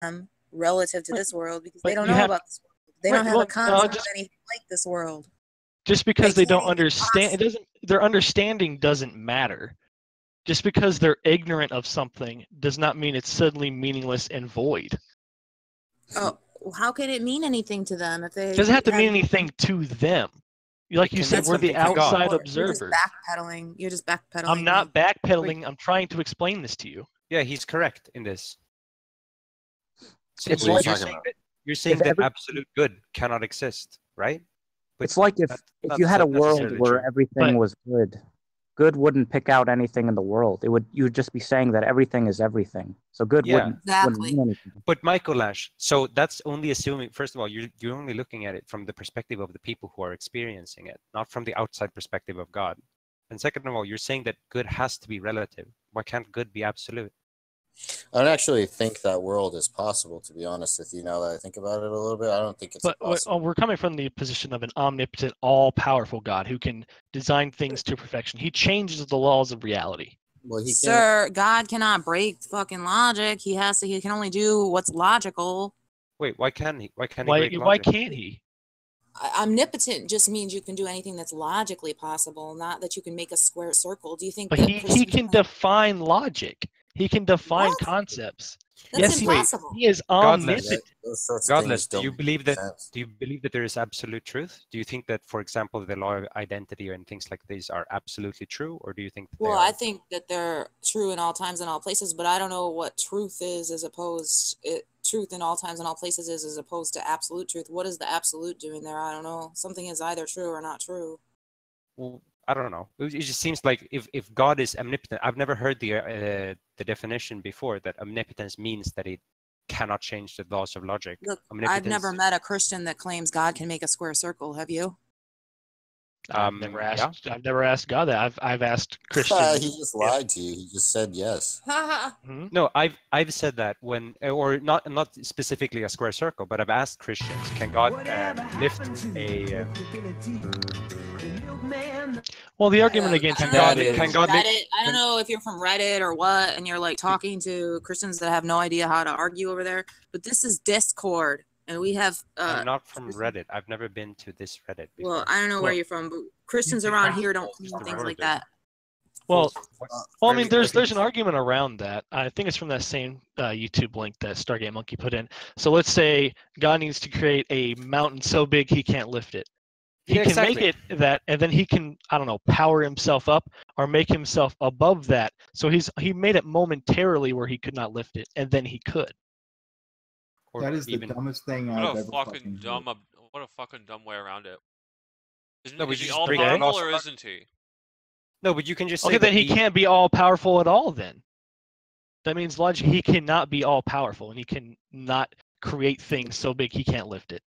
them relative to this world because they But don't you know have about this world. They right. don't have Well, a concept of anything like this world. just They because they can't don't even understand, it doesn't. Their understanding doesn't matter. Just because they're ignorant of something does not mean it's suddenly meaningless and void. Oh, how can it mean anything to them if they It doesn't have to have mean anything to them. Like It you can said, mean we're the something to God. outside You're just observers. backpedaling. You're just backpedaling. I'm not backpedaling. I'm trying to explain this to you. Yeah, he's correct in this. It's You're like saying that absolute good cannot exist, right? But it's like if you had a world where everything was good wouldn't pick out anything in the world. You would just be saying that everything is everything. So good wouldn't mean anything. But Michael Ash, so that's only assuming. First of all, you're only looking at it from the perspective of the people who are experiencing it, not from the outside perspective of God. And second of all, you're saying that good has to be relative. Why can't good be absolute? I don't actually think that world is possible, to be honest with you. Now that I think about it a little bit, I don't think it's possible. We're coming from the position of an omnipotent, all-powerful God who can design things to perfection. He changes the laws of reality. Well, Sir, God cannot break fucking logic. He can only do what's logical. Wait, why can't he? Why can't he break logic? Why can't he? Omnipotent just means you can do anything that's logically possible, not that you can make a square circle. Do you think? But he can define logic. He can define concepts. That's impossible. He is omnipotent. Godless. Do you believe that there is absolute truth? Do you think that, for example, the law of identity and things like these are absolutely true, or do you think? Well, I think that they're true in all times and all places, but I don't know what truth is truth in all times and all places is as opposed to absolute truth. What is the absolute doing there? I don't know. Something is either true or not true. Well, I don't know. It just seems like if God is omnipotent, I've never heard the definition before that omnipotence means that it cannot change the laws of logic. Look, I've never met a Christian that claims God can make a square circle. Have you? I've never asked God that. I've asked Christians. He just lied to you. He just said yes. No, I've said that or not specifically a square circle, but I've asked Christians, can God lift a? Well, the argument against God is Reddit. I don't know if you're from Reddit or what, and you're like talking to Christians that have no idea how to argue over there. But this is Discord, and we have. I'm not from Reddit. I've never been to this Reddit before. Well, I don't know where you're from, but Christians around here don't claim things like that. Well, I mean, there's an argument around that. I think it's from that same YouTube link that Stargate Monkey put in. So let's say God needs to create a mountain so big he can't lift it. He can make it that, and then he can, I don't know, power himself up or make himself above that. So he made it momentarily where he could not lift it, and then he could. That is the dumbest thing I've ever fucking heard. What a fucking dumb way around it. Is he all powerful or isn't he? No, but you can just say. Okay, then he can't be all powerful at all. Then that means logically he cannot be all powerful, and he can not create things so big he can't lift it.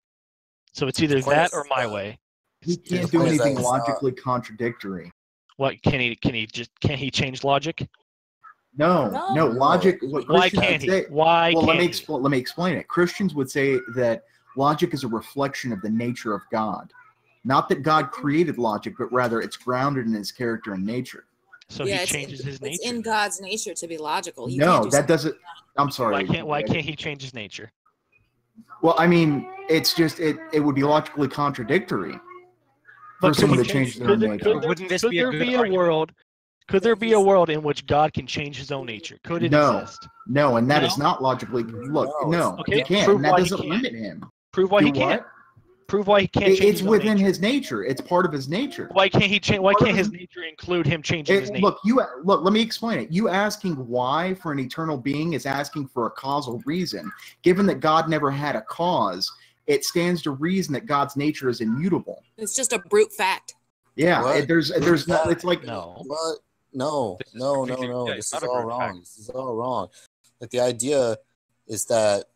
So it's either that or my way. He can't do anything logically contradictory. What can't he change logic? No, logic. Why can't he? Why? Well, let me explain it. Christians would say that logic is a reflection of the nature of God, not that God created logic, but rather it's grounded in His character and nature. So he changes his nature. It's in God's nature to be logical. That doesn't. I'm sorry. Why can't he change his nature? Well, I mean, it's just it would be logically contradictory. But for someone to change their nature. Wouldn't this be a world? Could there be a world in which God can change His own nature? Could it exist? No, and that is not logically. Look, no, he can't. And that doesn't limit him. Prove why he can't. Prove why he can't change. It's within his nature. It's part of his nature. Why can't he change? Why can't his nature include him changing his nature? Look. Let me explain it. You asking why for an eternal being is asking for a causal reason. Given that God never had a cause, it stands to reason that God's nature is immutable. It's just a brute fact. Yeah, there's no. It's like no. What? No. This is all wrong. This is all wrong. Like the idea is that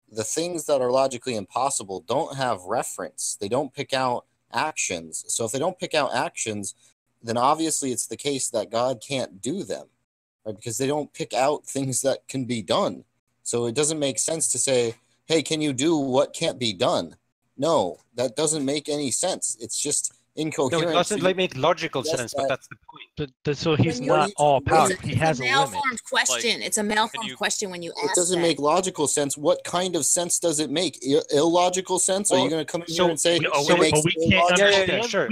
the things that are logically impossible don't have reference. They don't pick out actions. So if they don't pick out actions, then obviously it's the case that God can't do them, right? Because they don't pick out things that can be done. So it doesn't make sense to say, hey, can you do what can't be done? No, that doesn't make any sense. It's just incoherent. No, it doesn't make logical sense, but that's the point. So he's not all powerful. He has a limit. It's a malformed question. It's a malformed question when you ask it doesn't make logical sense. What kind of sense does it make? Illogical sense? Are you going to come in here and say we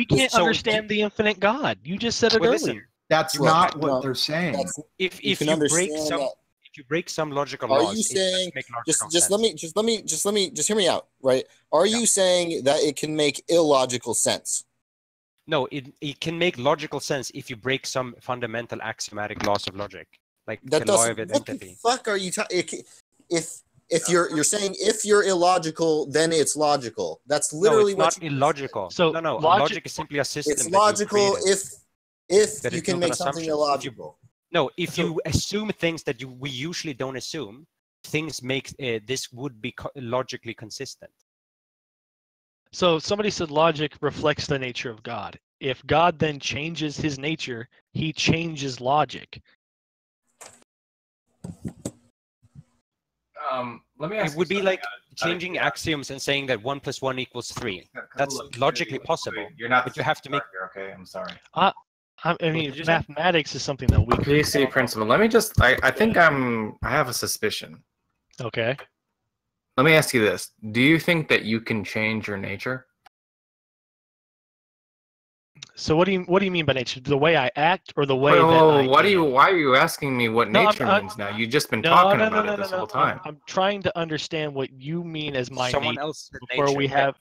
can't understand the infinite God? You just said it earlier. Listen, that's not what they're saying. If you break some logical laws, are you saying just let me hear me out, right? Are you saying that it can make illogical sense? No, it can make logical sense if you break some fundamental axiomatic laws of logic, like the law of identity. What the fuck are you talking? If you're saying if you're illogical, then it's logical. That's literally not illogical. So no, logic is simply a system. It's logical if you can make something illogical. If you assume things that we usually don't assume, things make this would be logically consistent. So somebody said logic reflects the nature of God. If God then changes his nature, he changes logic. Let me ask. It would be like changing axioms and saying that 1 + 1 = 3. That's logically possible. You're not. But you have to make. Okay, I'm sorry. I mean, mathematics is something that we. PC principle. Let me just. I think I have a suspicion. Okay. Let me ask you this: do you think that you can change your nature? So what do you mean by nature? The way I act, or the way that I? Why are you asking me what nature means now? You've just been talking about it this whole time. I'm trying to understand what you mean as my Someone nature. else said before nature. we have.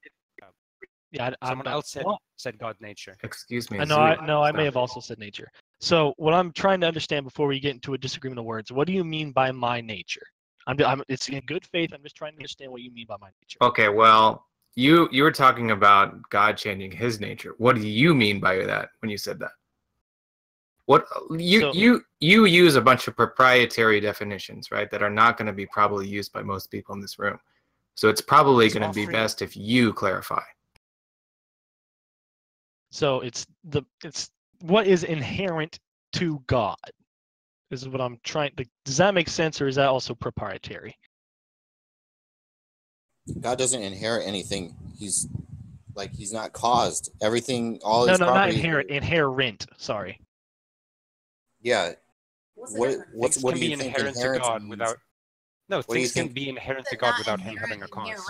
Someone else said God nature. Excuse me. I may have also said nature. So what I'm trying to understand before we get into a disagreement of words, what do you mean by my nature? It's in good faith. I'm just trying to understand what you mean by my nature. Okay, well, you were talking about God changing his nature. What do you mean by that when you said that? What you use a bunch of proprietary definitions, right, that are not going to be probably used by most people in this room. So it's probably going to be best if you clarify. So it's what is inherent to God is what I'm trying to. Does that make sense, or is that also proprietary? God doesn't inherit anything. He's not caused. Everything, all no, his properties. Not inherent. Sorry. Yeah. What do you think inherent to God without? No, things can be inherent to God without him having a cause.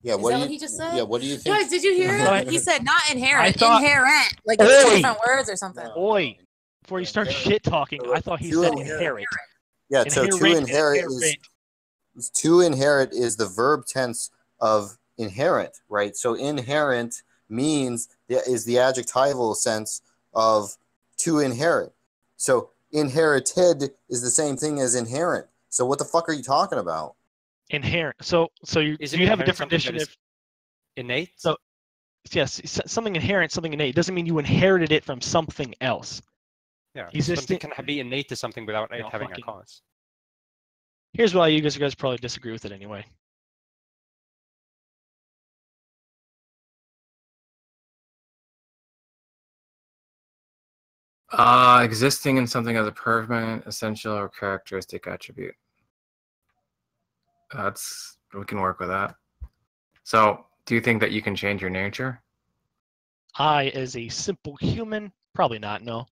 Yeah, what he just said? Yeah, what do you think? Guys, did you hear it? He said not inherent, inherent. Like it's two different words or something. Oi! Before you start shit talking, I thought he said inherit. Yeah, so to inherit is the verb tense of inherent, right? So inherent is the adjectival sense of to inherit. So inherited is the same thing as inherent. So what the fuck are you talking about? Inherent. So you have a different definition of innate? So yes, something inherent, something innate. It doesn't mean you inherited it from something else. Yeah, something can be innate to something without it having a cause. Here's why you guys probably disagree with it anyway. Existing in something as a permanent, essential, or characteristic attribute. We can work with that. So, do you think that you can change your nature? I, as a simple human, probably not, no.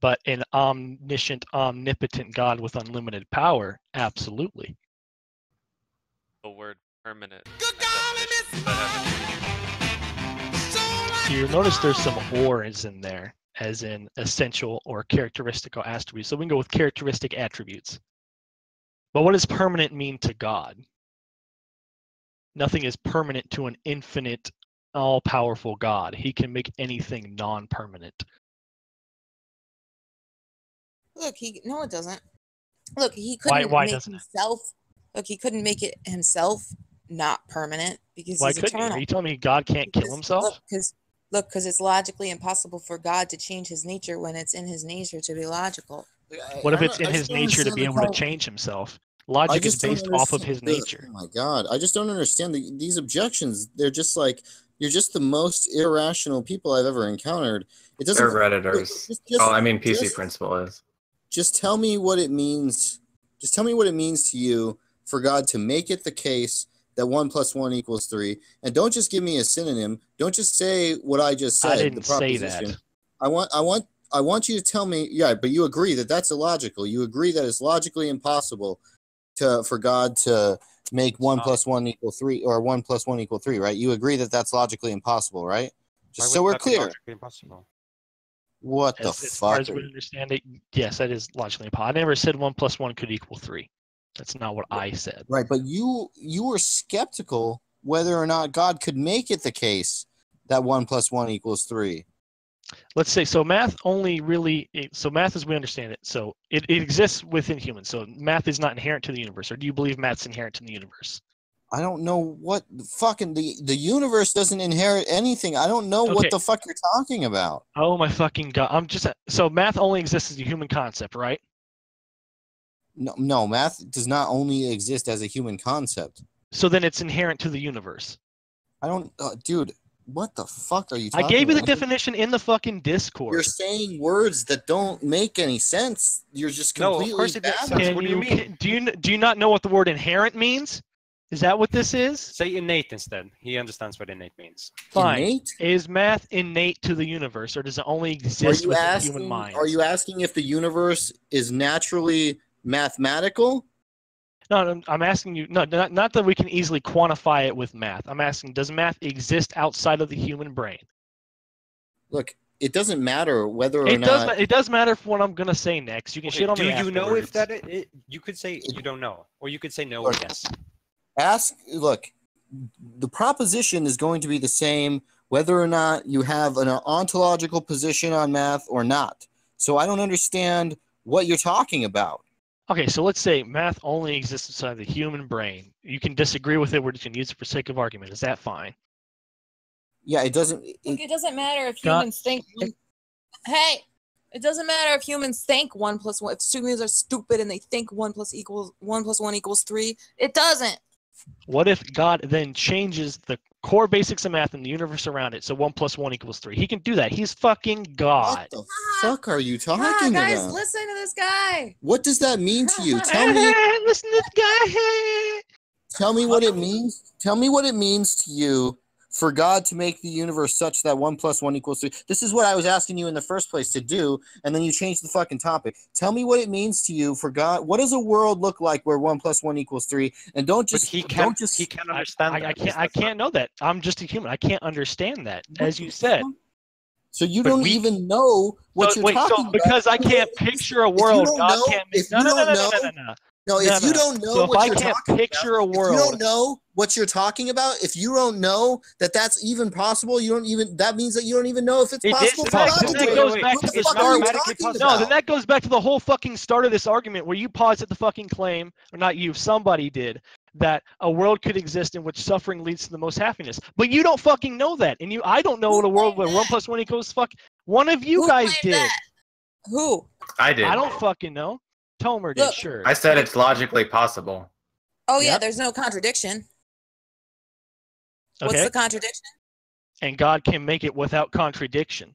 But an omniscient, omnipotent God with unlimited power, absolutely. The word permanent. You'll notice there's some ors in there, as in essential or characteristic or attributes. So we can go with characteristic attributes. But what does permanent mean to God? Nothing is permanent to an infinite, all-powerful God. He can make anything non-permanent. Look, no, it doesn't. Look, he couldn't make himself. Look, he couldn't make it himself not permanent because he's eternal. Are you telling me God can't kill himself? Because it's logically impossible for God to change his nature when it's in his nature to be logical. What if it's in his nature to be able to change himself? Logic is based off of his nature. Oh my God, I just don't understand these objections. They're just like, you're just the most irrational people I've ever encountered. They're Redditors. PC principle is. Just tell me what it means. Just tell me what it means to you for God to make it the case that 1 + 1 = 3, and don't just give me a synonym. Don't just say what I just said. I didn't say that. I want you to tell me. Yeah, but you agree that that's illogical. You agree that it's logically impossible for God to make 1 + 1 = 3, or 1 + 1 = 3, right? You agree that that's logically impossible, right? Just so we're clear. Logically impossible? What the As fuck? far as we understand it, yes, that is logically impossible. I never said 1 + 1 could equal 3. That's not what I said. Right, but you were skeptical whether or not God could make it the case that 1 + 1 = 3. Let's say, so math only really, so math as we understand it, so it exists within humans. So math is not inherent to the universe, or do you believe math's inherent to the universe? I don't know what fucking the universe doesn't inherit anything. I don't know what the fuck you're talking about. Oh my fucking God. So math only exists as a human concept, right? No, math does not only exist as a human concept. So then it's inherent to the universe. I don't, dude, what the fuck are you talking about? I gave you the definition in the fucking Discord. You're saying words that don't make any sense. You're just completely. No, of course it makes sense. What do you mean? Do you not know what the word inherent means? Is that what this is? Say innate instead. He understands what innate means. Fine. Innate? Is math innate to the universe, or does it only exist within human minds? Are you asking if the universe is naturally mathematical? No, I'm asking you. No, not that we can easily quantify it with math. I'm asking, does math exist outside of the human brain? Look, it doesn't matter whether or not. It does matter for what I'm gonna say next. You can shit on me. Do you know if that? You could say you don't know, or you could say no or yes. Look, the proposition is going to be the same whether or not you have an ontological position on math or not. So I don't understand what you're talking about. Okay, so let's say math only exists inside the human brain. You can disagree with it. We're just going to use it for sake of argument. Is that fine? Yeah, it doesn't. It doesn't matter if humans think. Hey, it doesn't matter if humans think 1 + 1. If humans are stupid and they think 1 + 1 = 3, it doesn't. What if God then changes the core basics of math and the universe around it, so 1 + 1 = 3? He can do that. He's fucking God. What the fuck are you talking guys, about? listen to this guy. What does that mean to you? Tell me. Listen to this guy. Tell me what it means. Tell me what it means to you for God to make the universe such that 1 + 1 = 3. This is what I was asking you in the first place to do, and then you changed the fucking topic. Tell me what it means to you for God. What does a world look like where 1 + 1 = 3? And don't just. He can't understand. I can't know that. I'm just a human. I can't understand that, as you said. So you don't even know what you're talking about. Because I can't picture a world God can't make. No, if you don't know what you're talking about, if I can't picture a world, if you don't know what you're talking about, if you don't know that that's even possible, that means that you don't even know if it's possible. Then that goes back to the whole fucking start of this argument where you posit the fucking claim, or not you, somebody did, that a world could exist in which suffering leads to the most happiness. But you don't fucking know that. And I don't know what a world where 1 + 1 = fuck. One of you guys did. That? Who? I did. I don't fucking know. Tomer did, sure. I said it's logically possible. Oh yeah, there's no contradiction. What's the contradiction? And God can make it without contradiction.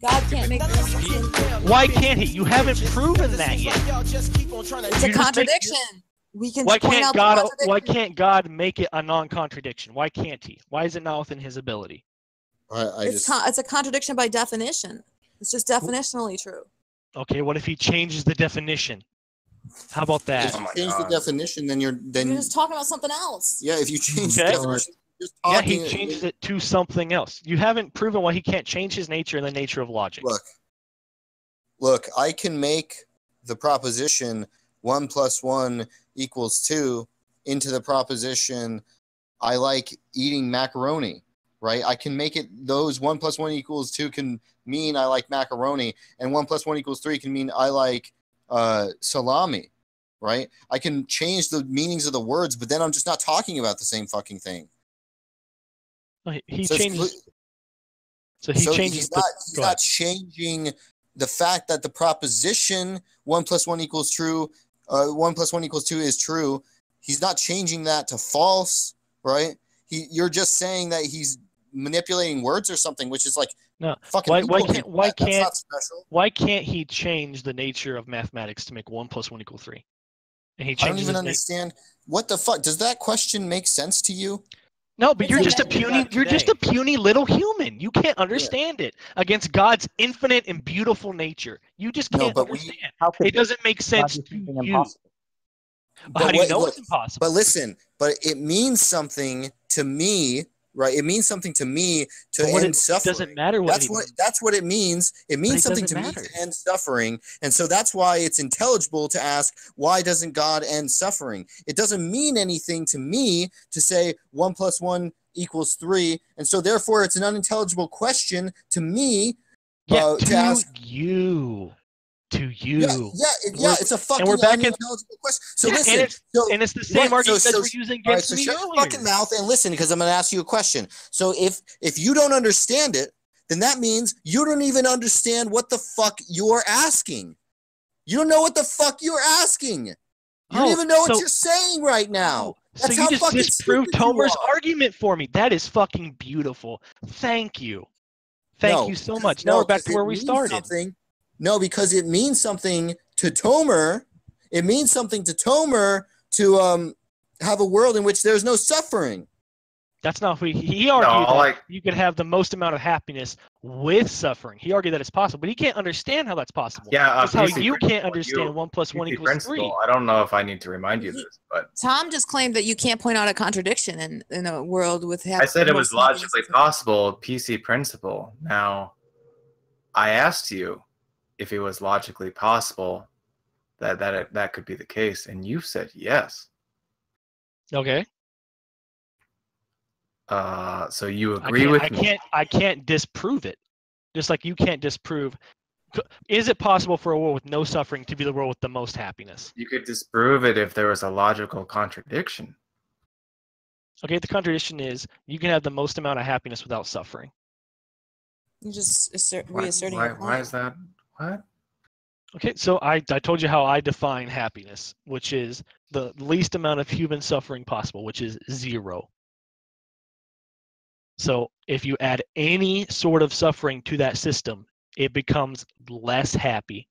God can't make it. Why can't he? You haven't proven that yet. It's a contradiction. We can. Why can't God make it a non-contradiction? Why can't he? Why is it not within his ability? It's a contradiction by definition. It's just definitionally true. Okay, what if he changes the definition? How about that? If you change the definition, then you're just talking about something else. Yeah, if you change the definition, he changes it to something else. You haven't proven why he can't change his nature and the nature of logic. Look, I can make the proposition 1 + 1 = 2 into the proposition I like eating macaroni. Right, I can make it those 1 + 1 = 2 can mean I like macaroni, and 1 + 1 = 3 can mean I like salami. Right, I can change the meanings of the words, but then I'm just not talking about the same fucking thing. He changes. He's not changing the fact that the proposition 1 + 1 = true, 1 + 1 = 2 is true. He's not changing that to false, right? You're just saying that he's manipulating words or something, which is like fucking. Why can't he change the nature of mathematics to make 1 + 1 = 3? And he I don't changes even his understand. What the fuck? Does that question make sense to you? No, but It's you're a just a method puny of you're just a today. puny little human. You can't understand it against God's infinite and beautiful nature. You just No, can't but understand. How could It doesn't make God sense do to something you. impossible? How do you know look, it's impossible? but listen, but it means something to me, right? It means something to me to end suffering. It doesn't matter what it means. That's what it means. It means it something doesn't to me matter. to end suffering. And so that's why it's intelligible to ask, why doesn't God end suffering? It doesn't mean anything to me to say 1 + 1 = 3. And so therefore it's an unintelligible question to me Yeah, to ask. To you. It's a fucking we're back unintelligible question. So Yeah, listen, and it's the same argument you guys were using against so me shut your earlier. fucking mouth and listen, because I'm going to ask you a question. So if you don't understand it, then that means you don't even understand what the fuck you're asking. You don't know what the fuck you're asking. You don't even know what you're saying right now. That's so how you just fucking disproved stupid you Tomer's are. argument for me. That is fucking beautiful. Thank you. Thank you so much. Now we're back to where we started. No, because it means something to Tomer. It means something to Tomer to have a world in which there's no suffering. That's not what he argued that you could have the most amount of happiness with suffering. He argued that it's possible, but he can't understand how that's possible. Yeah, that's how you can't understand 1 + 1 = 3. I don't know if I need to remind you this, but Tom just claimed that you can't point out a contradiction in a world with. I said it was logically possible, PC principle. Now, I asked you if it was logically possible that could be the case, and you said yes. Okay. So you agree with me? I can't disprove it. Just like you can't disprove. Is it possible for a world with no suffering to be the world with the most happiness? You could disprove it if there was a logical contradiction. Okay, the contradiction is you can have the most amount of happiness without suffering. You just reasserting your point. Why is that? What? Okay, so I told you how I define happiness, which is the least amount of human suffering possible, which is 0. So if you add any sort of suffering to that system, it becomes less happy.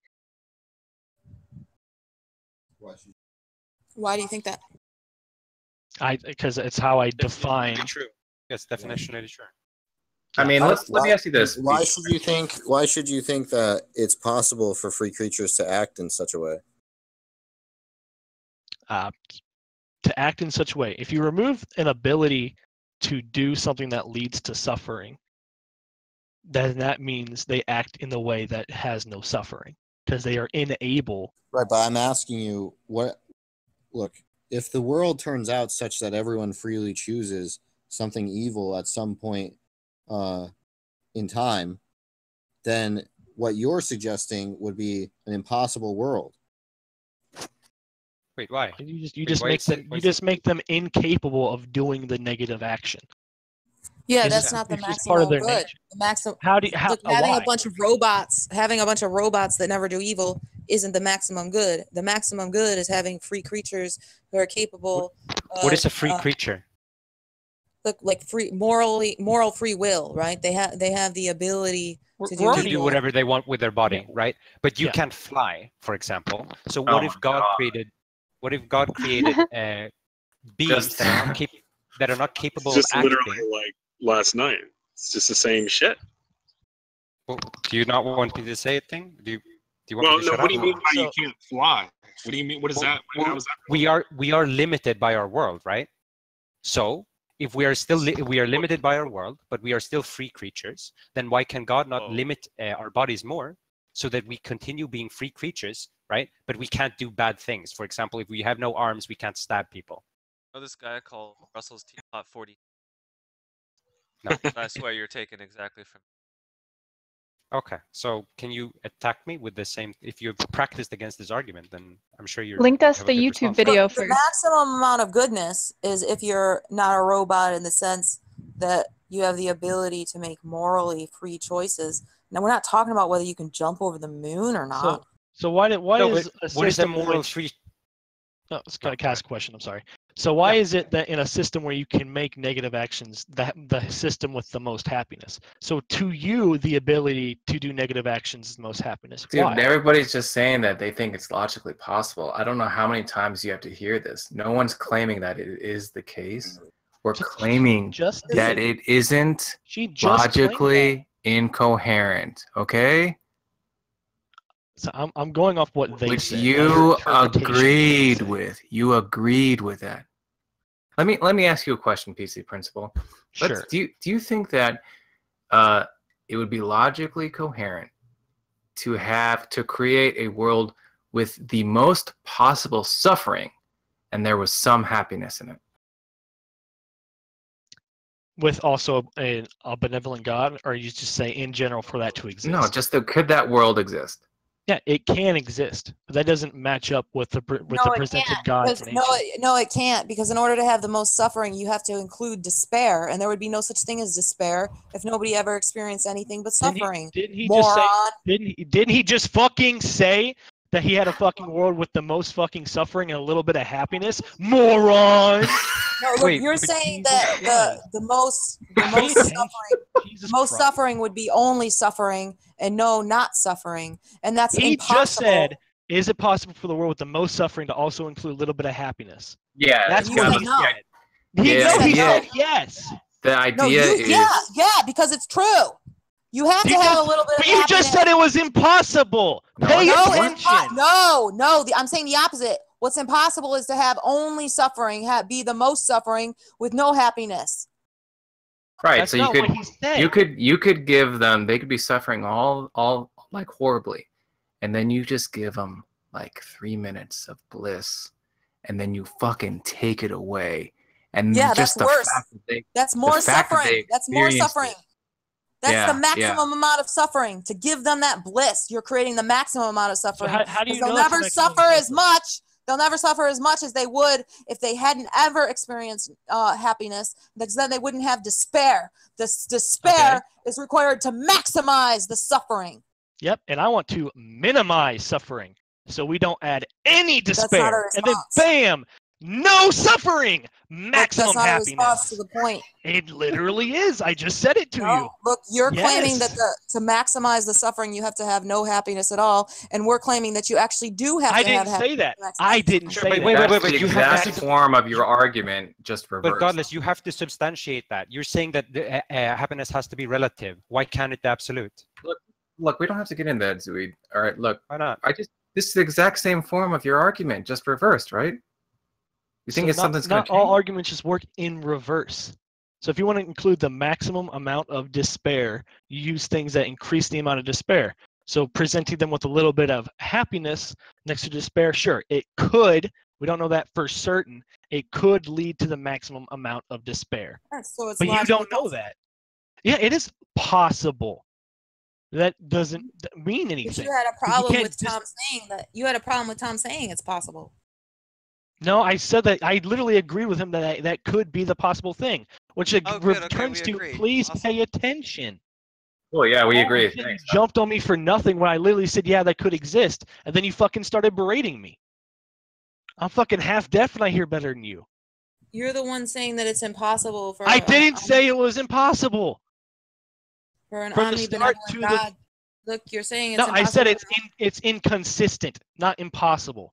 Why do you think that? Because it's how I define. True. Yes, definitionally true. I mean, let me ask you this. Why should you think that it's possible for free creatures to act in such a way? To act in such a way. If you remove an ability to do something that leads to suffering, then that means they act in the way that has no suffering because they are unable. Right, but I'm asking you, look, if the world turns out such that everyone freely chooses something evil at some point in time, then what you're suggesting would be an impossible world. Wait, why? You just make them incapable of doing the negative action. Yeah, that's not the maximum good. The maximum. Having a bunch of robots that never do evil isn't the maximum good. The maximum good is having free creatures who are capable. What is a free creature? Look, like moral free will, right? They have the ability to do whatever they want with their body, right? But you can't fly, for example. So what if God created? What if God created beings that are not capable of acting? Just literally like last night. It's just the same shit. Well, do you not want me to say a thing? Do you want me to shut up? What do you mean by you can't fly? What do you mean? What is that? How is that? We are limited by our world, right? So if we are still we are limited by our world, but we are still free creatures, then why can God not limit our bodies more so that we continue being free creatures, right? But we can't do bad things. For example, if we have no arms, we can't stab people. Oh, this guy called Russell's Teapot 40. No. I swear you're taken exactly from. Okay, so can you attack me with the same? If you've practiced against this argument, then I'm sure you're. Linked us the YouTube video first. The maximum amount of goodness is if you're not a robot in the sense that you have the ability to make morally free choices. Now, we're not talking about whether you can jump over the moon or not. So what is the moral free? No, it's got a cast question. I'm sorry. So why is it that in a system where you can make negative actions, that the system with the most happiness? So to you, the ability to do negative actions is the most happiness. Dude, Why? everybody's just saying that they think it's logically possible. I don't know how many times you have to hear this. No one's claiming that it is the case. We're claiming that it isn't logically incoherent. Okay. So I'm going off what they Which said. you agreed with. You agreed with that. Let me ask you a question, PC Principal. Sure. Do you think that it would be logically coherent to create a world with the most possible suffering, and there was some happiness in it? With also a benevolent God, or you just say in general for that to exist? No, just could that world exist? Yeah, it can exist, but that doesn't match up with the presented God's nature. No, it can't, because in order to have the most suffering, you have to include despair, and there would be no such thing as despair if nobody ever experienced anything but suffering. Didn't he Moron. just say? Didn't he just fucking say that he had a fucking world with the most fucking suffering and a little bit of happiness? Moron. No, look, you're saying that the most suffering would be only suffering and no not suffering, and that's impossible. He just said, "Is it possible for the world with the most suffering to also include a little bit of happiness?" Yeah, that's what he said. He said yes. The idea is yeah, because it's true. You have to have a little bit of happiness. You just said it was impossible. Pay attention. No, I'm saying the opposite. What's impossible is to have only suffering, be the most suffering with no happiness. Right. That's so you could give them, they could be suffering all like horribly, and then you just give them like 3 minutes of bliss, and then you fucking take it away. And yeah, just that's worse. That's more suffering. That's more suffering. That's the maximum amount of suffering. To give them that bliss, you're creating the maximum amount of suffering. So how do you know they'll never suffer as much. They'll never suffer as much as they would if they hadn't ever experienced happiness, because then they wouldn't have despair. This despair is required to maximize the suffering. Yep, and I want to minimize suffering, so we don't add any despair. And then bam, no suffering, maximum happiness. That's not a response to the point. It literally is. I just said it to you. Look, you're claiming that to maximize the suffering, you have to have no happiness at all, and we're claiming that you actually do have to have happiness. I didn't say that. Wait. You have the form of your argument just reversed. But Godless, you have to substantiate that. You're saying that happiness has to be relative. Why can't it be absolute? Look, we don't have to get into that, Xuid. All right, look. Why not? This is the exact same form of your argument, just reversed, right? You think it's something's going to change? Not all arguments just work in reverse. So if you want to include the maximum amount of despair, you use things that increase the amount of despair. So presenting them with a little bit of happiness next to despair, sure, it could, we don't know that for certain, it could lead to the maximum amount of despair. So it's but you don't know that. Yeah, it is possible. That doesn't mean anything. But you had a problem with Tom saying that. You had a problem with Tom saying it's possible. No, I said that I literally agreed with him that that could be the possible thing, which returns to please pay attention. Well, yeah, we agree. You jumped on me for nothing when I literally said, yeah, that could exist, and then you fucking started berating me. I'm fucking half deaf and I hear better than you. You're the one saying that it's impossible for. I didn't say it was impossible. For an omnibenevolent God. Look, you're saying it's impossible. No, I said it's inconsistent, not impossible.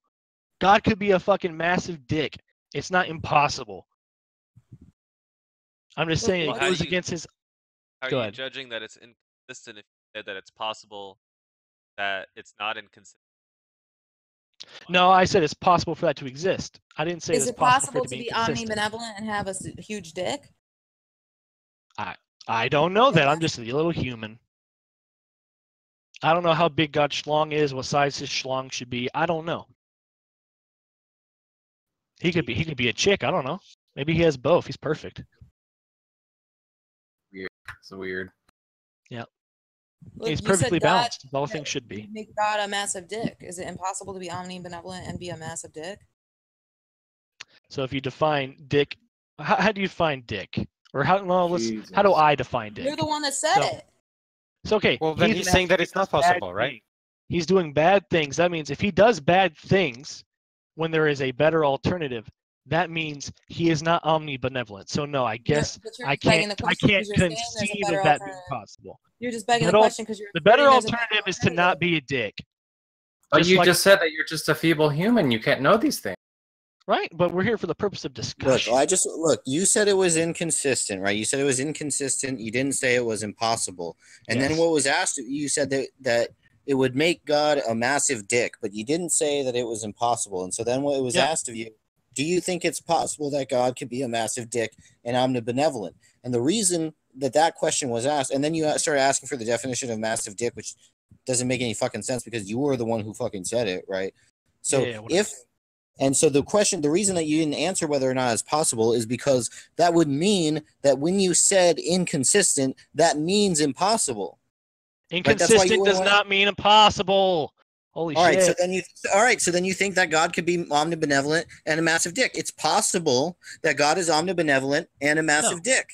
God could be a fucking massive dick. It's not impossible. I'm just saying it goes against his. How are you judging that it's inconsistent if you said that it's possible that it's not inconsistent? No, I said it's possible for that to exist. I didn't say it's possible to be omnibenevolent and have a huge dick? I don't know that. I'm just a little human. I don't know how big God's schlong is, what size his schlong should be. I don't know. He could be a chick. I don't know. Maybe he has both. He's perfect. Weird. It's weird. Yeah. Look, he's perfectly balanced. All things should be. Make God a massive dick. Is it impossible to be omnibenevolent and be a massive dick? So if you define dick, how do you define dick? Or how do I define dick? You're the one that said it. It's okay. Well, then he's saying that it's not possible, right? He's doing bad things. That means if he does bad things when there is a better alternative, that means he is not omnibenevolent. So no, I guess I begging the can't question 'cause you're saying there's a conceive better of that being alternative. possible. You're just begging the question because you're the better asserting there's a better alternative is to not be a dick. But you like- just said that you're just a feeble human. You can't know these things. Right, but we're here for the purpose of discussion. Look, you said it was inconsistent, right? You said it was inconsistent. You didn't say it was impossible. And then what was asked, you said that it would make God a massive dick, but you didn't say that it was impossible. And so then what was asked of you, do you think it's possible that God could be a massive dick and omnibenevolent? And the reason that question was asked, and then you started asking for the definition of massive dick, which doesn't make any fucking sense because you were the one who fucking said it, right? So the reason that you didn't answer whether or not it's possible is because that would mean that when you said inconsistent, that means impossible. Inconsistent does not mean impossible. Holy shit. So then you think that God could be omnibenevolent and a massive dick. It's possible that God is omnibenevolent and a massive dick.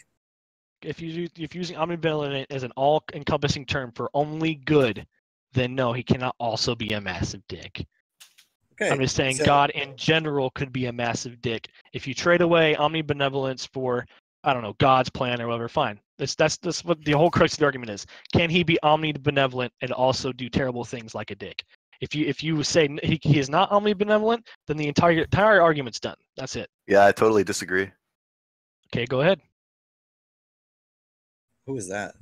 If you're using omnibenevolent as an all-encompassing term for only good, then no, he cannot also be a massive dick. Okay, I'm just saying God in general could be a massive dick. If you trade away omnibenevolence for, I don't know, God's plan or whatever, fine. That's what the whole crux of the argument is. Can he be omnibenevolent and also do terrible things like a dick? If you say he is not omnibenevolent, then the entire argument's done. That's it. Yeah, I totally disagree. Okay, go ahead. Who is that?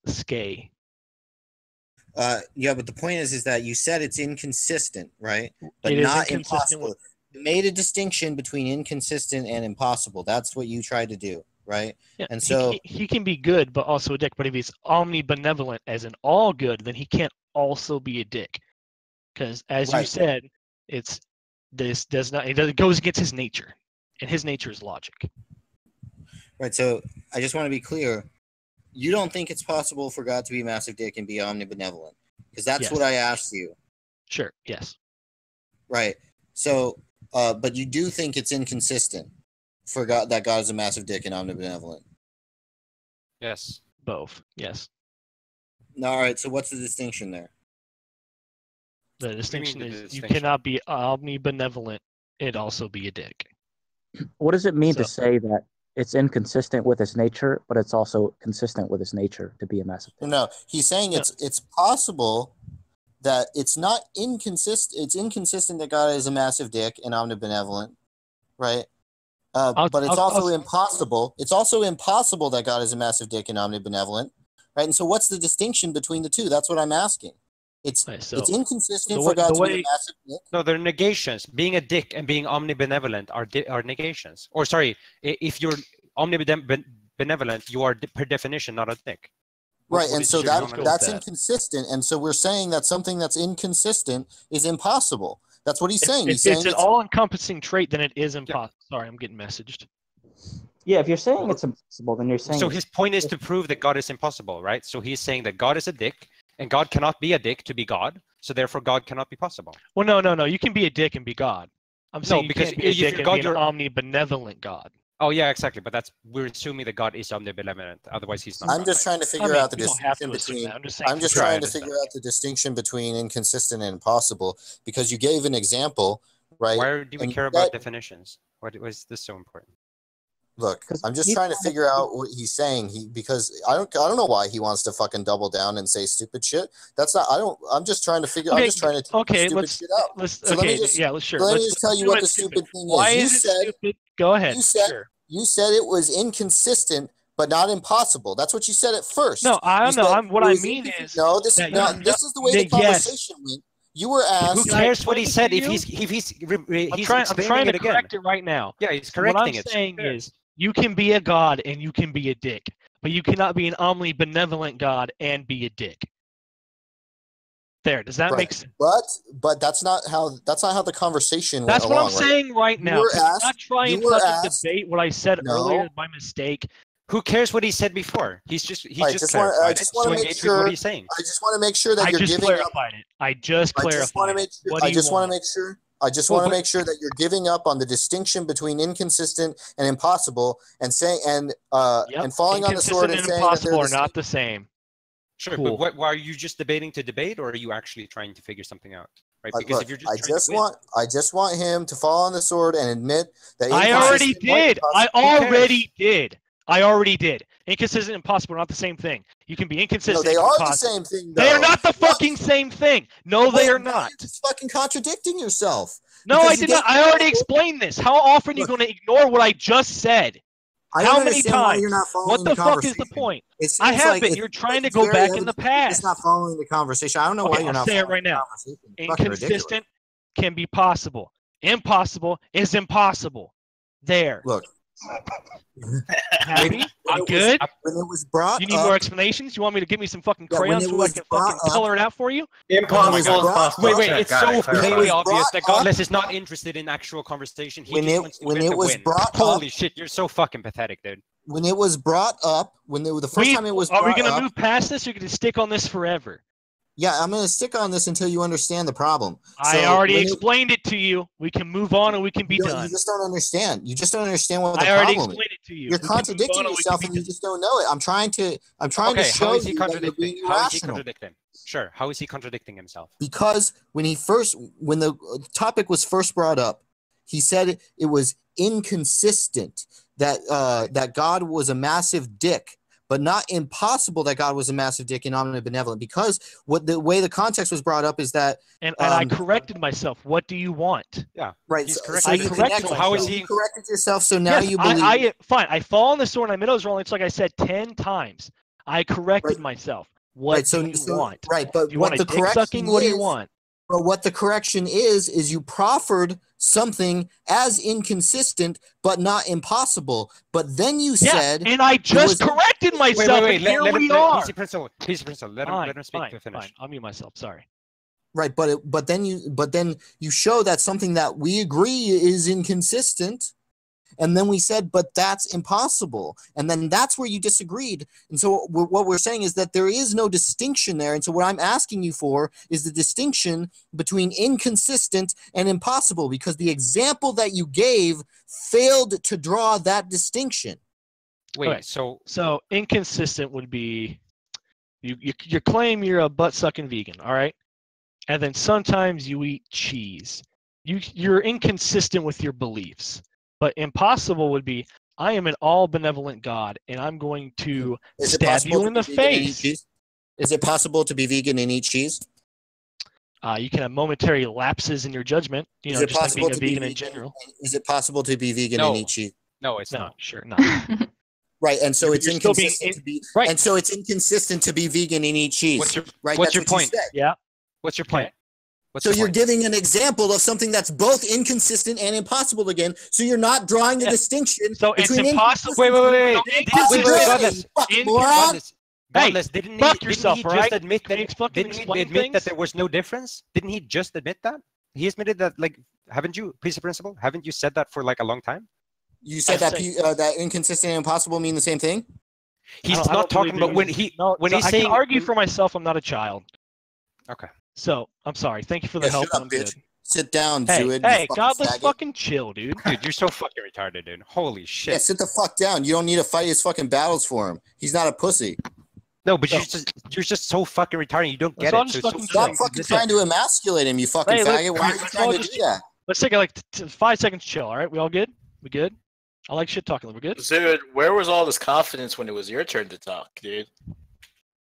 Skay. Yeah, but the point is that you said it's inconsistent, right? But it not impossible. You made a distinction between inconsistent and impossible. That's what you tried to do, right? Yeah, and so he can be good, but also a dick. But if he's omnibenevolent as in all good, then he can't also be a dick. Because as you said, it goes against his nature, and his nature is logic. Right. So I just want to be clear. You don't think it's possible for God to be a massive dick and be omnibenevolent? Because that's what I asked you. Sure, yes. Right. So, but you do think it's inconsistent for God that God is a massive dick and omnibenevolent? Yes. Both, yes. All right, so what's the distinction there? The distinction is you cannot be omnibenevolent and also be a dick. What does it mean to say that it's inconsistent with his nature, but it's also consistent with his nature to be a massive dick? No, he's saying it's possible that it's not inconsistent. It's inconsistent that God is a massive dick and omnibenevolent, right? But it's also impossible. It's also impossible that God is a massive dick and omnibenevolent, right? And so, what's the distinction between the two? That's what I'm asking. It's inconsistent for God to be a massive dick. No, they're negations. Being a dick and being omnibenevolent are negations. Or sorry, if you're omnibenevolent, you are per definition not a dick. Right, and so that's inconsistent. And so we're saying that something that's inconsistent is impossible. That's what he's saying. If it's an all-encompassing trait, then it is impossible. Sorry, I'm getting messaged. Yeah, if you're saying it's impossible, then you're saying... So his point is to prove that God is impossible, right? So he's saying that God is a dick, and God cannot be a dick to be God, so therefore God cannot be possible. Well, no. You can be a dick and be God. I'm saying you can't be a dick and be an omnibenevolent God. Oh, yeah, exactly. But we're assuming that God is omnibenevolent. Otherwise, he's not. I'm just trying to figure out the distinction between... I'm just trying to figure out the distinction between inconsistent and impossible, because you gave an example, right? Why do we care about definitions? Why is this so important? Look, I'm just trying to figure out what he's saying. Because I don't know why he wants to fucking double down and say stupid shit. That's not. I'm just trying to figure. I'm just trying to stupid shit out. Let's tell you what the stupid thing is. You said. Go ahead. You said it was inconsistent, but not impossible. That's what you said at first. No, I don't know. What I mean is this is the way the conversation went. You were asked. Who cares what he said if he's I'm trying to correct it right now. Yeah, he's correcting it. What I'm saying is, you can be a god and you can be a dick, but you cannot be an omnibenevolent god and be a dick. There, does that make sense? But that's not how the conversation went. That's what I'm saying right now. I'm not trying to debate what I said earlier by mistake. Who cares what he said before? He's just I just want to make sure. What he's saying. I just want to make sure that you're giving up. I just clarified it. I just want to make sure that you're giving up on the distinction between inconsistent and impossible, and saying and falling on the sword and saying that they're are not the same. Sure, but why are you just debating to debate, or are you actually trying to figure something out? right? Like, Because look, if you're just I just want him to fall on the sword and admit that. I already did. I already did. Inconsistent and impossible are not the same thing. You can be inconsistent. No, they and are impossible. the same thing, though. They are not the fucking same thing. No, they are not. You're just fucking contradicting yourself. No, I did not. I already explained this. How often are you going to ignore what I just said? How many times? Why you're not following what the fuck is the point? I have been. You're trying to go back in the past. It's not following the conversation. I don't know why you're I'll not say it right now. Inconsistent can be possible. Impossible is impossible. There. Look. Happy? I'm good. When it was brought you need more explanations? You want me to give me some fucking crayons so I can fucking color it out for you? Impossible. Wait, it's so clearly obvious that Godless is not interested in actual conversation. He just wants to win. Holy shit, you're so fucking pathetic, dude. When it was brought up, the first time it was brought up... Are we going to move past this or are you going to stick on this forever? Yeah, I'm going to stick on this until you understand the problem. I already explained it to you. We can move on and we can be done. You just don't understand. You just don't understand what the problem is. I already explained it to you. You're contradicting yourself and you just don't know it. I'm trying to show you that you're being irrational. How is he contradicting? Sure. How is he contradicting himself? Because when the topic was first brought up, he said it was inconsistent that God was a massive dick, but not impossible that God was a massive dick and omnibenevolent. Because the way the context was brought up is that, and I corrected myself. What do you want? Yeah, right. He's How is he corrected yourself? So now you believe. Fine. I fall on the sword. And I was wrong. It's like I said 10 times. I corrected myself. What do you want? Right, but do you want a dick sucking? What do you want? But what the correction is you proffered something as inconsistent but not impossible. But then you said, and I just corrected myself. Wait, here we are. Please, Principal, let him speak to finish. Fine. I'll mute myself. Sorry. Right, but then you show that something that we agree is inconsistent. And then we said, but that's impossible. And then that's where you disagreed. And so what we're saying is that there is no distinction there. And so what I'm asking you for is the distinction between inconsistent and impossible, because the example that you gave failed to draw that distinction. Wait, okay. So inconsistent would be you claim you're a butt-sucking vegan, all right? And then sometimes you eat cheese. You're inconsistent with your beliefs. But impossible would be, I am an all-benevolent God, and I'm going to stab you in the face. Is it possible to be vegan and eat cheese? You can have momentary lapses in your judgment, just like being a vegan in general. Is it possible to be vegan and eat cheese? No, it's not. Sure, not. Right, and so it's inconsistent to be. Right. And so it's inconsistent to be vegan and eat cheese. What's your point? Yeah. What's your point? So you're giving an example of something that's both inconsistent and impossible again. So you're not drawing the distinction. So it's impossible. Wait. Godless, didn't he just admit that there was no difference? Didn't he just admit that? He admitted that, haven't you, Principal? Haven't you said that for a long time? You said that inconsistent and impossible mean the same thing? He's not talking about when he's saying. I can argue for myself. I'm not a child. Okay. So I'm sorry. Thank you for the help. Shut up, bitch. Sit down, Xuid. Hey, Godless, fucking chill, dude. Dude, you're so fucking retarded, dude. Holy shit. Yeah, sit the fuck down. You don't need to fight his fucking battles for him. He's not a pussy. No, but you're just so fucking retarded. You don't get it. Stop fucking trying to emasculate him, you fucking faggot. Why are you trying to do that? Let's take 5 seconds chill, all right? We all good? We good? I like shit talking. We're good? Dude, where was all this confidence when it was your turn to talk, dude?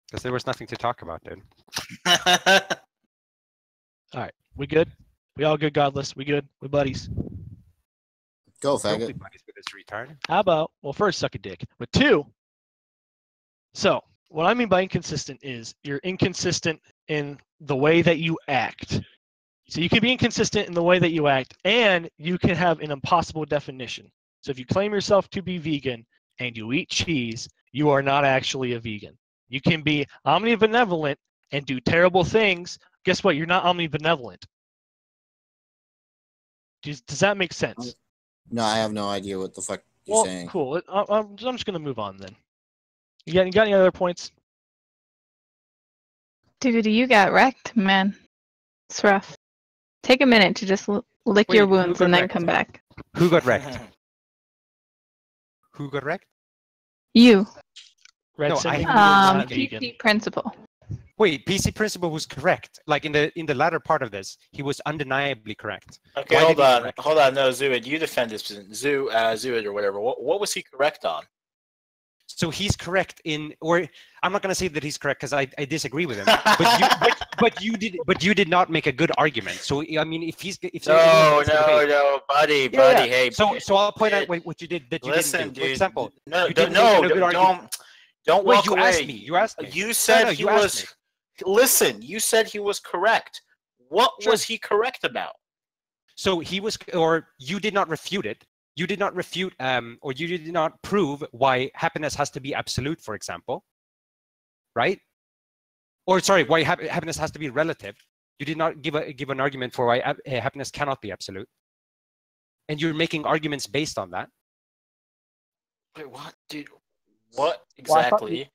Because there was nothing to talk about, dude. All right, we good? We all good, Godless? We good? We buddies? Go, faggot. Buddies with this retard. How about, well, first, suck a dick. But 2, so what I mean by inconsistent is you're inconsistent in the way that you act. So you can be inconsistent in the way that you act, and you can have an impossible definition. So if you claim yourself to be vegan and you eat cheese, you are not actually a vegan. You can be omnibenevolent and do terrible things. Guess what? You're not omnibenevolent. Does that make sense? No, I have no idea what the fuck you're saying. Cool. I'm just going to move on then. You got any other points? Dude, you got wrecked, man. It's rough. Take a minute to just lick your wounds and then come back. Who got wrecked? Who got wrecked? You. Red PC Principal. Wait, PC Principle was correct. Like in the latter part of this, he was undeniably correct. Okay, hold on. No, Xuid, you defend this position. Xuid or whatever. What was he correct on? So he's correct in, or I'm not going to say that he's correct because I disagree with him. But you did not make a good argument. So I mean, if no, buddy, hey. So I'll point out what you did that you didn't do. Dude, For example, don't walk you away. Asked me. You asked me. You said he was. Listen, you said he was correct. What was he correct about? So he was, or you did not refute it. You did not refute, or you did not prove why happiness has to be absolute, for example, right? Or sorry, why happiness has to be relative. You did not give an argument for why happiness cannot be absolute, and you're making arguments based on that. Wait, what, dude? What exactly?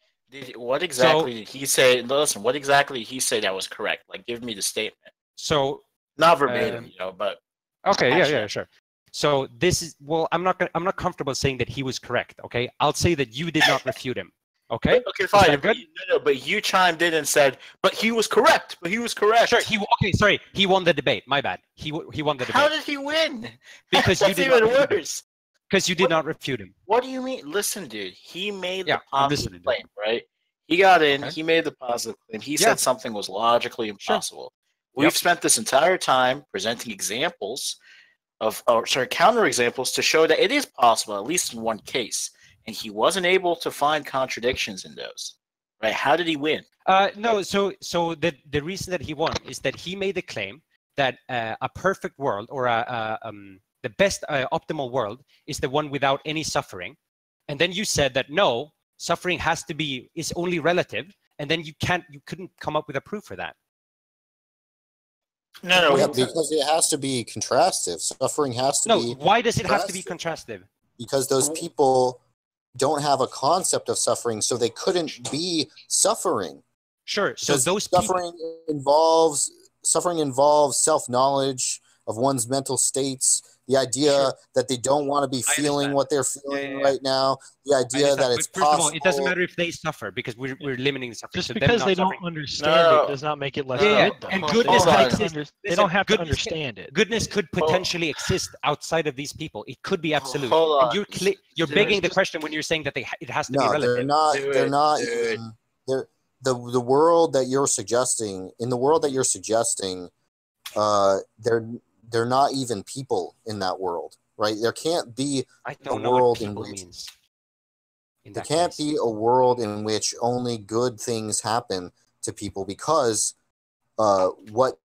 What exactly did he say? Listen, what exactly did he say that was correct? Like, give me the statement. So not verbatim, but okay, yeah, sure. So this is, well, I'm not comfortable saying that he was correct. Okay, I'll say that you did not refute him. Okay. Okay, fine. But you chimed in and said, "But he was correct. But he was correct." Sure. He won the debate. My bad. He won the debate. How did he win? Because you did even worse. Because you did not refute him. What do you mean? Listen, dude. He made the positive claim, right? He got in. Okay. He made the positive claim. He said something was logically impossible. Sure. We've spent this entire time presenting examples counterexamples to show that it is possible, at least in one case. And he wasn't able to find contradictions in those. Right? How did he win? No. So the reason that he won is that he made the claim that a perfect world, or the best optimal world, is the one without any suffering. And then you said that no, suffering is only relative, and then you couldn't come up with a proof for that. No, because it has to be contrastive. Suffering has to be. No, why does it have to be contrastive? Because those people don't have a concept of suffering, so they couldn't be suffering. Sure. So those suffering involves self-knowledge of one's mental states. The idea that they don't want to be feeling what they're feeling right now. The idea that it's possible. First of all, it doesn't matter if they suffer because we're limiting suffering. Just because they don't understand it does not make it less good. Though. And goodness they don't have to understand it. Goodness could potentially exist outside of these people. It could be absolute. And you're begging the question when you're saying that it has to be relative. They're not. The world that you're suggesting. In the world that you're suggesting, they're not even people in that world, right? There can't be a world in which there can't be a world in which only good things happen to people, because what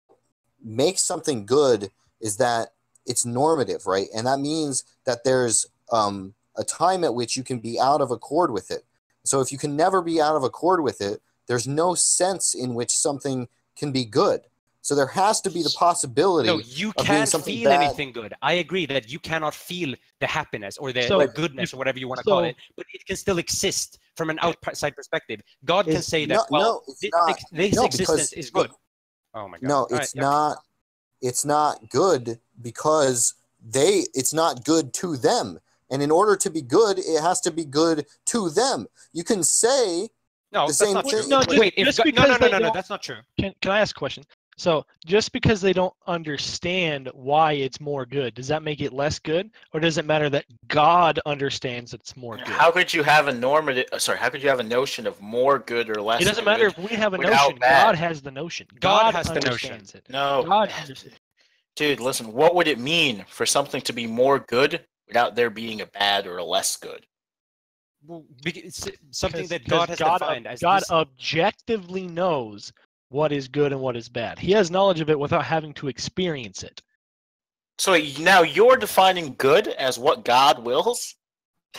makes something good is that it's normative, right? And that means that there's a time at which you can be out of accord with it. So if you can never be out of accord with it, there's no sense in which something can be good. So there has to be the possibility. No, you can't feel anything good. I agree that you cannot feel the happiness or the goodness or whatever you want to call it, but it can still exist from an outside perspective. God can say that, this existence is good. Oh my God. No, it's not. It's not good because it's not good to them. And in order to be good, it has to be good to them. You can say the same thing. No, that's not true. Can I ask a question? So just because they don't understand why it's more good, does that make it less good, or does it matter that God understands it's more good? How could you have a how could you have a notion of more good or less? It doesn't matter if we have a notion. God has the notion. God has the notion. It. No. God understands. Dude, listen. What would it mean for something to be more good without there being a bad or a less good? Well, it's something that God has defined as God objectively knows what is good and what is bad. He has knowledge of it without having to experience it. So now you're defining good as what God wills?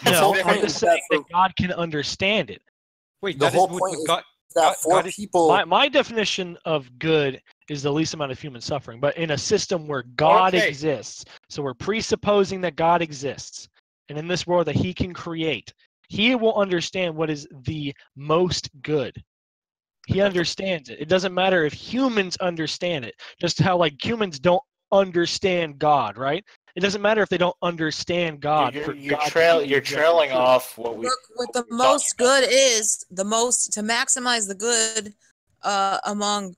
No, I'm just saying that God can understand it. Wait, the whole point is that for people... My definition of good is the least amount of human suffering, but in a system where God exists, so we're presupposing that God exists, and in this world that he can create, he will understand what is the most good. He understands it. It doesn't matter if humans understand it. Just how humans don't understand God, right? It doesn't matter if they don't understand God. You're trailing off what we. Look, what the most good is, to maximize the good among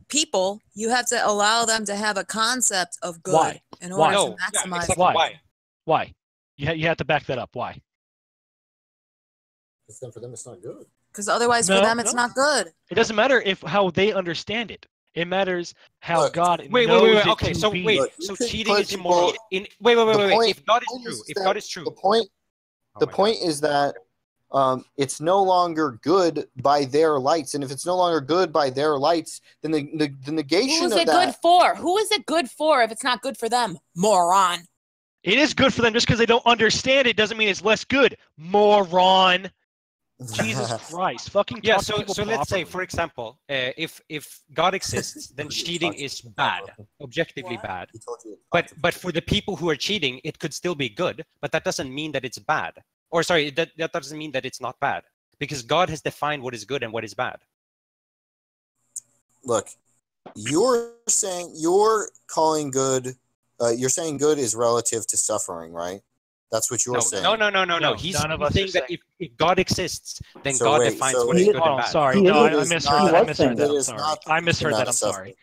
people, you have to allow them to have a concept of good Why? in order to maximize. Yeah, exactly. Why? Why? You have to back that up. Why? Because then for them it's not good. Because otherwise, for them, it's not good. It doesn't matter how they understand it. It matters how God wait. knows it Okay, to so be. wait. So cheating is immoral. Wait. If God is true, The point is that it's no longer good by their lights, and if it's no longer good by their lights, then the negation of that. Who is it good for? Who is it good for if it's not good for them? Moron. It is good for them. Just because they don't understand it doesn't mean it's less good. Moron. Jesus Christ. Fucking yeah. talk to people So let's say, properly. for example, if God exists, then cheating is bad, objectively bad. But for the people who are cheating, it could still be good. But that doesn't mean that it's bad. Or sorry, that doesn't mean that it's not bad, because God has defined what is good and what is bad. Look, you're saying good is relative to suffering, right? That's what you're saying. No. He's saying that if God exists, then So God wait, defines so- what is good and Oh, bad. sorry. No, I misheard that. I misheard that. I'm suffering. sorry.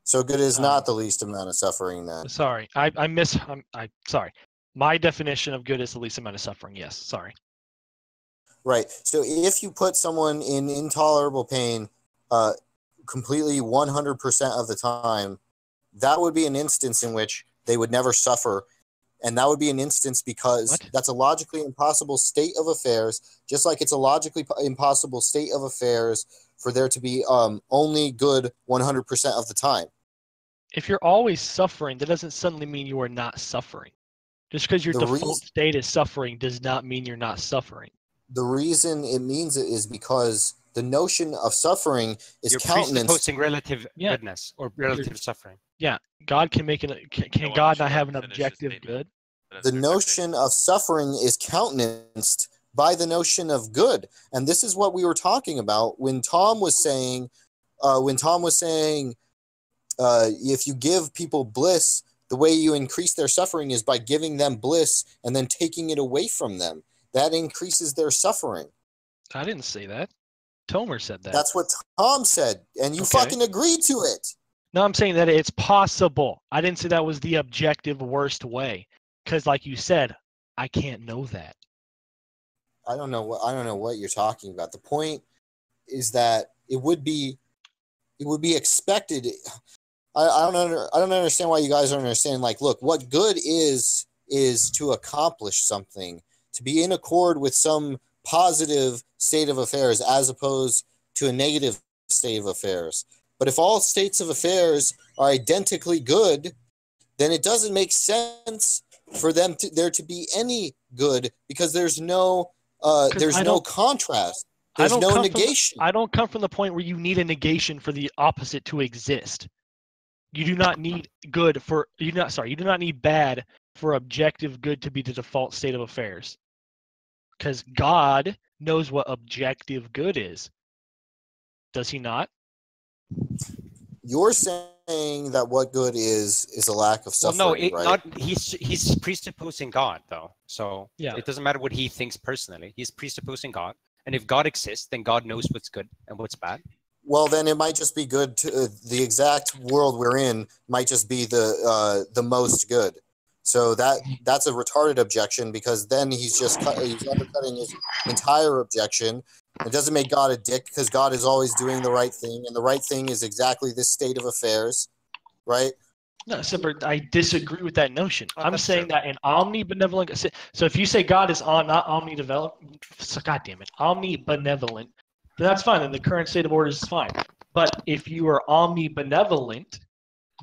So good is not the least amount of suffering then. Sorry. I'm sorry. My definition of good is the least amount of suffering. Yes. Sorry. Right. So if you put someone in intolerable pain completely 100% of the time, that would be an instance in which they would never suffer. And that would be an instance because that's a logically impossible state of affairs, just like it's a logically impossible state of affairs for there to be only good 100% of the time. If you're always suffering, that doesn't suddenly mean you are not suffering. Just because your default state is suffering does not mean you're not suffering. The reason it means it is because the notion of suffering is You're countenanced. presupposing relative goodness or relative suffering. Yeah, God can make it. Can God not have an objective good? The notion of suffering is countenanced by the notion of good, and this is what we were talking about when Tom was saying, if you give people bliss, the way you increase their suffering is by giving them bliss and then taking it away from them. That increases their suffering. I didn't say that. Tomer said that. That's what Tom said, and you fucking agreed to it. No, I'm saying that it's possible. I didn't say that was the objective worst way, because, like you said, I can't know that. I don't know what you're talking about. The point is that it would be expected. I don't understand why you guys don't understand. Like, look, what good is to accomplish something, to be in accord with some positive state of affairs as opposed to a negative state of affairs. But if all states of affairs are identically good, then it doesn't make sense for there to be any good, because there's no contrast. There's no negation. I don't come from the point where you need a negation for the opposite to exist. You do not need you do not need bad for objective good to be the default state of affairs. Because God knows what objective good is. Does he not? You're saying that what good is a lack of suffering, right? He's presupposing God, though. So it doesn't matter what he thinks personally. He's presupposing God. And if God exists, then God knows what's good and what's bad. Well, then it might just be good. The exact world we're in might just be the most good. So that's a retarded objection, because then he's undercutting his entire objection. It doesn't make God a dick, because God is always doing the right thing, and the right thing is exactly this state of affairs, right? No, I disagree with that notion. I'm saying that an omnibenevolent. So if you say God is not omnibenevolent, God damn it, omnibenevolent, then that's fine. Then the current state of order is fine. But if you are omnibenevolent,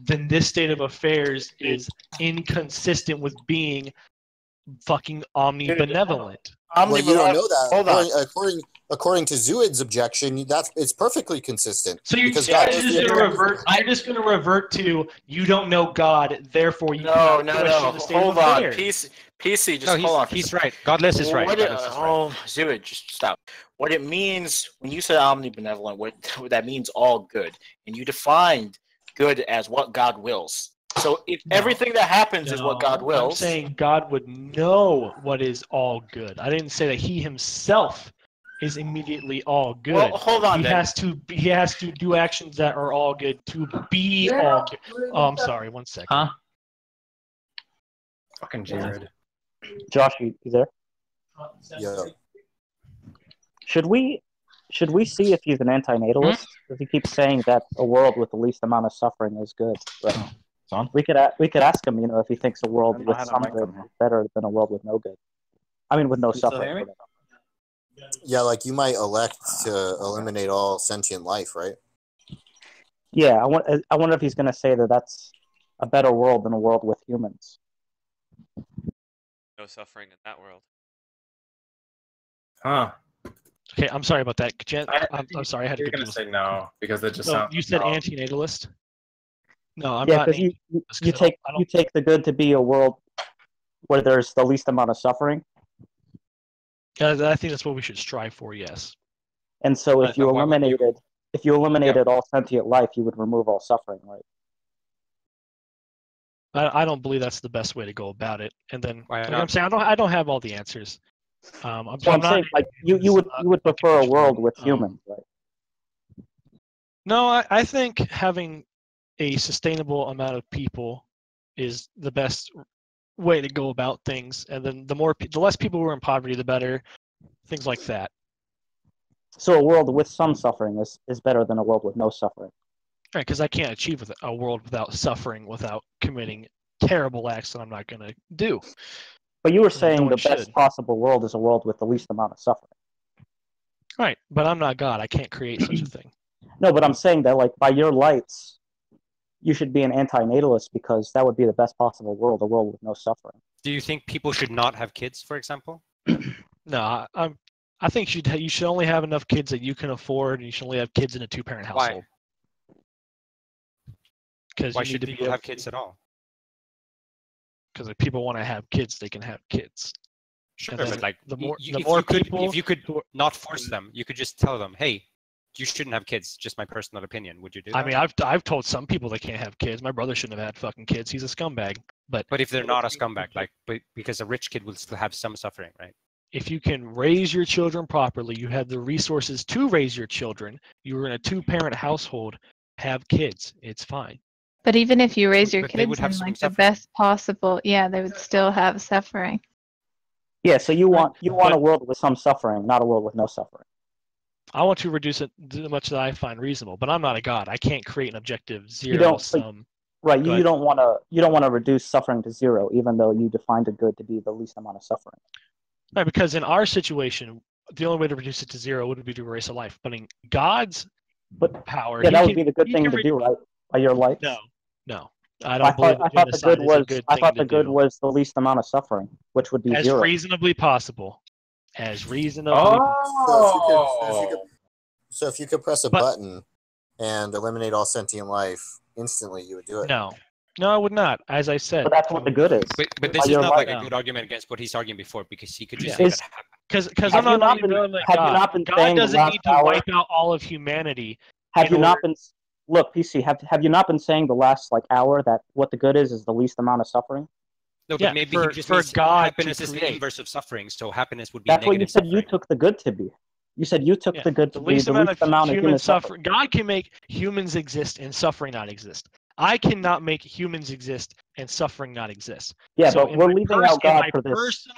then this state of affairs is inconsistent with being fucking omnibenevolent. Well, you don't know that. Hold on. According to Xuid's objection, it's perfectly consistent. So you're just going to revert to you don't know God, therefore you cannot question the state Hold of on. affairs. PC, just hold on. He's right. Godless is right. Xuid, just stop. What it means when you say omnibenevolent, what that means all good, and you defined good as what God wills. So if everything that happens is what God wills, I'm saying God would know what is all good. I didn't say that he himself is immediately all good. Well, hold on. He has to do actions that are all good to be all good. Oh, I'm sorry. 1 second. Huh? Fucking Jared. Josh, you there? Yeah. Should we see if he's an antinatalist? Because he keeps saying that a world with the least amount of suffering is good. Right? We could ask him, if he thinks a world with some good is better than a world with no good. I mean, with no suffering. Yeah, like you might elect to eliminate all sentient life, right? Yeah, I wonder if he's going to say that that's a better world than a world with humans. No suffering in that world. Huh. Okay, I'm sorry about that. I'm sorry. I had to You're get gonna say no because that just No, sounds. you said antinatalist. No, I'm Yeah, not. because you take the good to be a world where there's the least amount of suffering. I think that's what we should strive for. Yes. And so, if you eliminated all sentient life, you would remove all suffering, right? I don't believe that's the best way to go about it. And then, Why like not? I'm saying, I don't have all the answers. I'm saying, like, you would prefer a world with humans, right? No, I think having a sustainable amount of people is the best way to go about things. And then the less people who are in poverty, the better. Things like that. So a world with some suffering is better than a world with no suffering. Right, because I can't achieve a world without suffering, without committing terrible acts that I'm not going to do. But you were saying the best possible world is a world with the least amount of suffering. Right, but I'm not God. I can't create such a thing. No, but I'm saying that, like, by your lights, you should be an antinatalist because that would be the best possible world, a world with no suffering. Do you think people should not have kids, for example? No, I think you should only have enough kids that you can afford, and you should only have kids in a 2-parent household. Because why should people have kids at all? Because if people want to have kids, they can have kids. Sure, but like if you could not force them, you could just tell them, hey, you shouldn't have kids. Just my personal opinion. Would you do that? I mean, I've told some people they can't have kids. My brother shouldn't have had fucking kids. He's a scumbag. But if they're not a scumbag, because a rich kid will still have some suffering, right? If you can raise your children properly, you have the resources to raise your children. You were in a 2-parent household, have kids. It's fine. But even if you raise your But they would kids have in some like the suffering. best possible, yeah, they would still have suffering. Yeah, so you want a world with some suffering, not a world with no suffering. I want to reduce it to much that I find reasonable, but I'm not a god. I can't create an objective zero sum. Right, you don't want to reduce suffering to zero, even though you defined a good to be the least amount of suffering. Right, because in our situation, the only way to reduce it to zero would be to erase a life. But in God's power, yeah, that would be the good thing to do, right? By your life. No, I don't believe I thought the good was the least amount of suffering, which would be as zero. reasonably possible. As reasonably. So if you could press a button and eliminate all sentient life instantly, you would do it. No, I would not. As I said. But that's what the good is. But this is not like a good argument against what he's arguing before, because he could just say that. Because I'm not even like God. God doesn't need to wipe out all of humanity. Have you not been? Look, PC. Have you not been saying the last hour that what the good is the least amount of suffering? No, but maybe he just means happiness is the inverse of suffering, so happiness would be That's negative. What you said. You took the good to be. You said you took the good to be the least amount of human suffering. God can make humans exist and suffering not exist. I cannot make humans exist and suffering not exist. Yeah, so but we're leaving out God for this.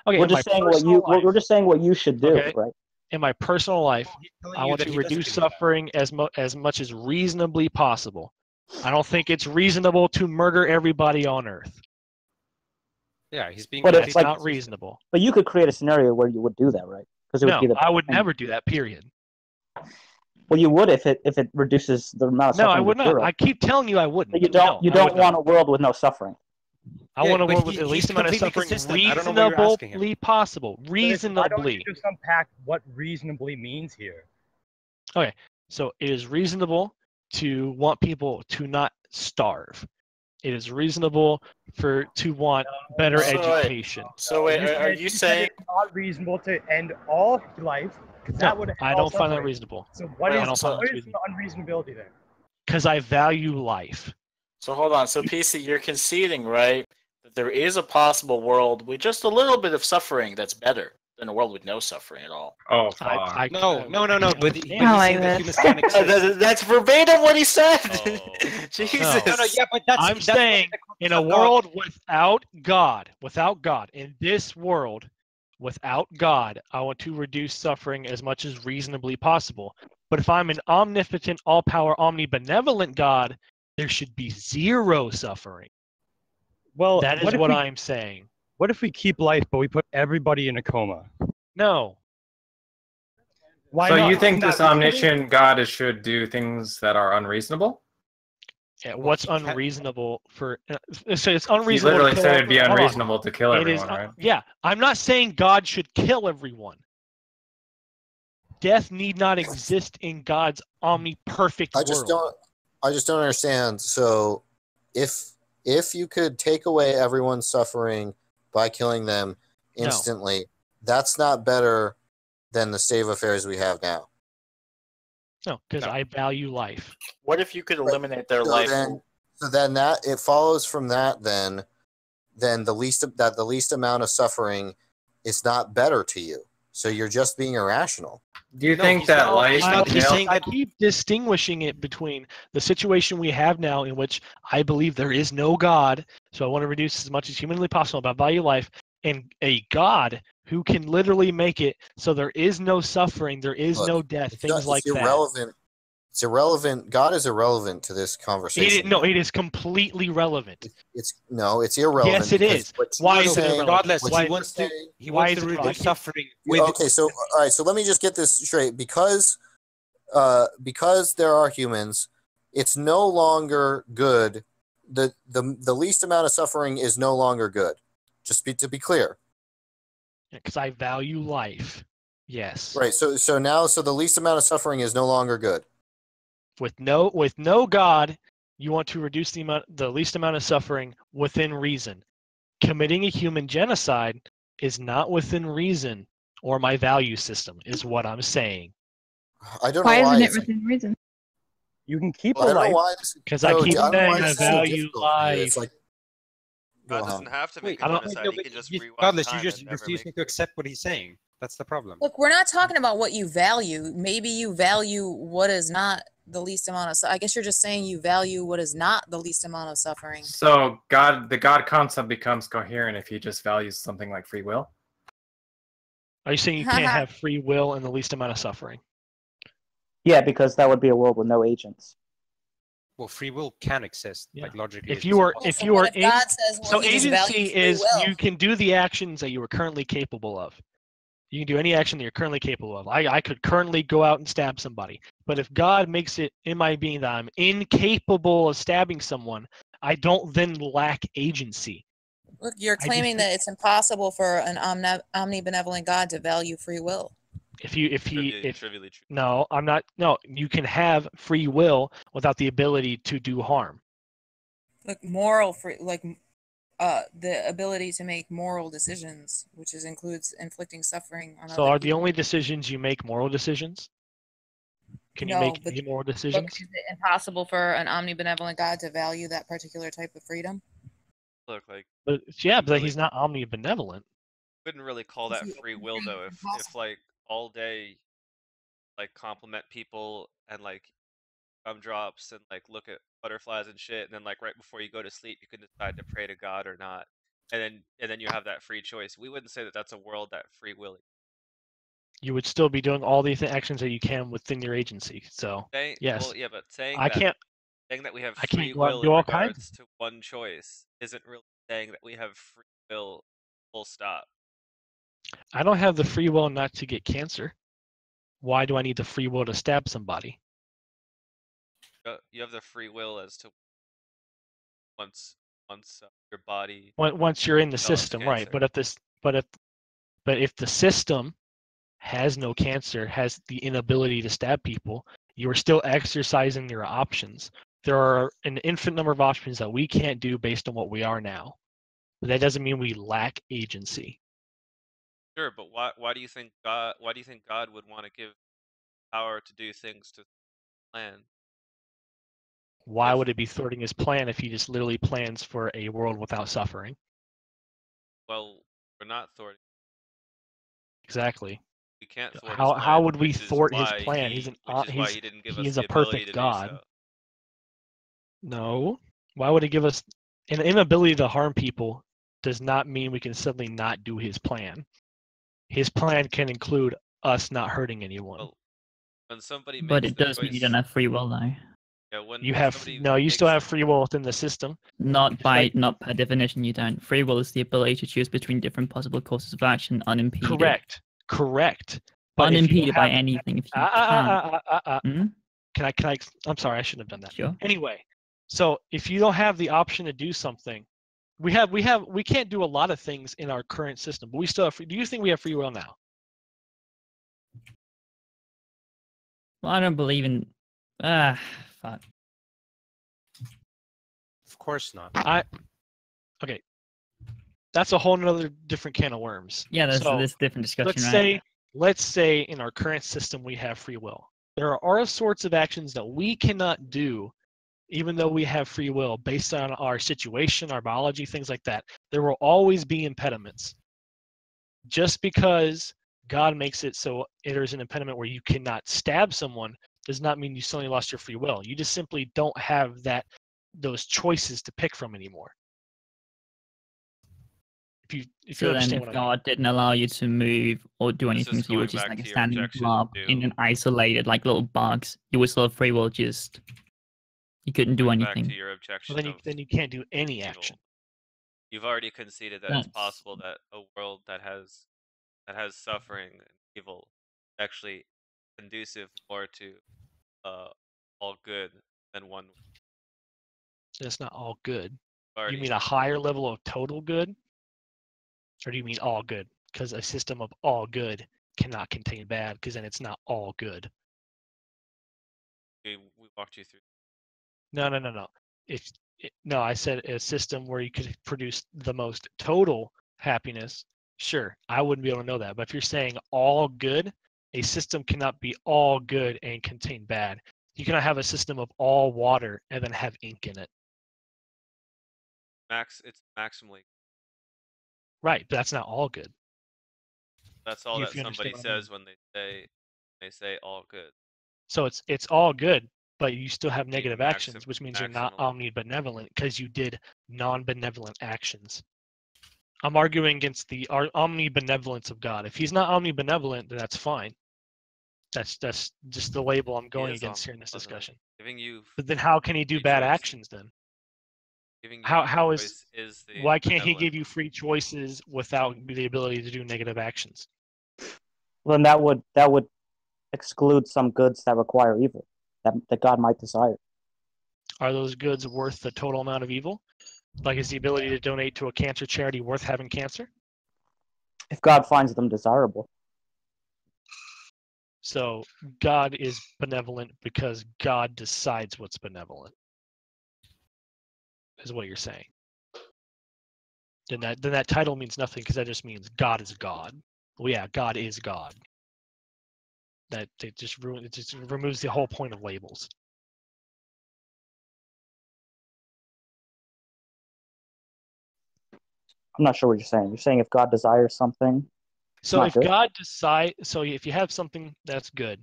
We're just saying what you should do, right? In my personal life, I want to reduce suffering as much as reasonably possible. I don't think it's reasonable to murder everybody on Earth. Yeah, he's being. But it's not reasonable. But you could create a scenario where you would do that, right? No, I would never do that. Period. Well, you would if it reduces the amount of suffering. No, I would not. Zero. I keep telling you I wouldn't. But you don't want a world with no suffering. I want a world with the least amount of suffering reasonably possible. Reasonably. Why don't you just unpack what reasonably means here? Okay, so it is reasonable to want people to not starve. It is reasonable to want better education. So wait, are you saying it's not reasonable to end all life? No, I don't find that reasonable. So what is the unreasonability there? Because I value life. So hold on. So PC, you're conceding, right, that there is a possible world with just a little bit of suffering that's better in a world with no suffering at all. Oh, no. But he's like saying that this. humans can't exist. That's verbatim what he said. Jesus. No. Yeah, but that's I'm saying in a world without God, in this world, without God, I want to reduce suffering as much as reasonably possible. But if I'm an omnipotent, all-power, omnibenevolent God, there should be zero suffering. Well, that is what I'm saying. What if we keep life, but we put everybody in a coma? No. Why so not? you think Isn't this that reasonable? omniscient God should do things that are unreasonable? Yeah, what's unreasonable for? So it's You unreasonable. literally to kill said it'd be everyone. Hold on. unreasonable to kill It is, everyone, right? yeah, I'm not saying God should kill everyone. Death need not exist in God's omni-perfect world. I just don't understand. So, if you could take away everyone's suffering by killing them instantly, that's not better than the state of affairs we have now. No, because I value life. What if you could eliminate their life? So then that it follows from that then the least amount of suffering is not better to you. So you're just being irrational. Do you think that life? I keep distinguishing it between the situation we have now, in which I believe there is no God, so I want to reduce as much as humanly possible about value life, and a God who can literally make it so there is no suffering, there is no death, things like that. It's irrelevant. God is irrelevant to this conversation. It is completely relevant. It's irrelevant. Yes, it is. Why is it irrelevant? Godless. He wants to reduce suffering. Okay, so all right, so let me just get this straight. Because there are humans, it's no longer good. The least amount of suffering is no longer good. To be clear. Because I value life. Yes. Right. So the least amount of suffering is no longer good. With no God, you want to reduce the least amount of suffering within reason. Committing a human genocide is not within reason or my value system, is what I'm saying. I don't Why know why isn't it within reason? You can keep I don't know why. Because I keep saying I value life. It's like God doesn't have to make a genocide. He can just rewind Godless, time you just and never refusing make to accept what he's saying. That's the problem. Look, we're not talking about what you value. Maybe you value what is not the least amount of. I guess you're just saying you value what is not the least amount of suffering. So the God concept becomes coherent if he just values something like free will. Are you saying you can't have free will and the least amount of suffering? Yeah, because that would be a world with no agents. Well, free will can exist, like logically. If you are in, so agency is you can do the actions that you are currently capable of. You can do any action that you're currently capable of. I could currently go out and stab somebody, but if God makes it in my being that I'm incapable of stabbing someone, I don't then lack agency. Look, you're claiming that it's impossible for an omnibenevolent God to value free will. No, I'm not. No, you can have free will without the ability to do harm. Like moral free, like the ability to make moral decisions, which includes inflicting suffering on. So, are the only decisions you make moral decisions? Can you make any moral decisions? Look, is it impossible for an omnibenevolent God to value that particular type of freedom? Look, like. But yeah, but he's not omnibenevolent. Wouldn't really call that free will though. If like all day, like compliment people and like gumdrops and like look at butterflies and shit, and then like right before you go to sleep, you can decide to pray to God or not, and then you have that free choice. We wouldn't say that that's a world that free will. You would still be doing all these actions that you can within your agency. So yes. Well, yeah, but saying that we have free will in regards to one choice isn't really saying that we have free will. Full stop. I don't have the free will not to get cancer. Why do I need the free will to stab somebody? You have the free will as to once your body. Once you're in the system, right? But if the system has no cancer, has the inability to stab people, you are still exercising your options. There are an infinite number of options that we can't do based on what we are now. But that doesn't mean we lack agency. Sure, but why do you think God would want to give power to do things to plan? Why would it be thwarting his plan if he just literally plans for a world without suffering? Well, we're not thwarting. Exactly. We can't thwart How his plan, how would we which is thwart his why plan? Which is why he didn't give us he's the a ability perfect to God. do so. No. Why would he give us an inability to harm people? Does not mean we can suddenly not do his plan. His plan can include us not hurting anyone. Well, when somebody But makes it the does mean you choice, don't have free will though. yeah, when You have somebody no. You still makes have free will within the system. Not Just by like- not per definition you don't. Free will is the ability to choose between different possible courses of action unimpeded. Correct. But if you Unimpeded by have- anything. If you can't. Hmm? Can I? I'm sorry, I shouldn't have done that. Sure. Anyway, so if you don't have the option to do something, we can't do a lot of things in our current system, but we still have. Do you think we have free will now? Well, I don't believe in. Fuck. Of course not. Okay. That's a whole nother different can of worms. Yeah, that's So, this different discussion, let's say in our current system we have free will. There are all sorts of actions that we cannot do, even though we have free will, based on our situation, our biology, things like that. There will always be impediments. Just because God makes it so there's an impediment where you cannot stab someone does not mean you suddenly lost your free will. You just simply don't have those choices to pick from anymore. If you understand what I mean. God didn't allow you to move or do anything, so you were going just back like a to your standing objection blob to- in an isolated, like little box. You were still free will, just you couldn't do Going back anything. to your objection Well, then you can't do any action. You've already conceded that it's possible that a world that has suffering and evil is actually conducive more to all good than one. That's not all good. Already. You mean a higher level of total good? Or do you mean all good? Because a system of all good cannot contain bad, because then it's not all good. We walked you through. No. No, I said a system where you could produce the most total happiness. Sure, I wouldn't be able to know that. But if you're saying all good, a system cannot be all good and contain bad. You cannot have a system of all water and then have ink in it. It's maximally. Right, but that's not all good. That's all If that you somebody understand what I says when they say all good. So it's all good, but you still have negative maxim- actions, which means you're not omnibenevolent because you did non-benevolent actions. I'm arguing against the omnibenevolence of God. If he's not omnibenevolent, then that's fine. That's just the label I'm going against here in this discussion. Giving you. But then how can he do bad actions then? Giving you How is the why can't he benevolent. give you free choices without the ability to do negative actions? Well, then that would exclude some goods that require evil that God might desire. Are those goods worth the total amount of evil? Like, is the ability to donate to a cancer charity worth having cancer? If God finds them desirable. So God is benevolent because God decides what's benevolent, is what you're saying. Then that title means nothing because that just means God is God. Well, yeah, God is God. It just removes the whole point of labels. I'm not sure what you're saying. You're saying if God desires something. So if God decides, so if you have something that's good,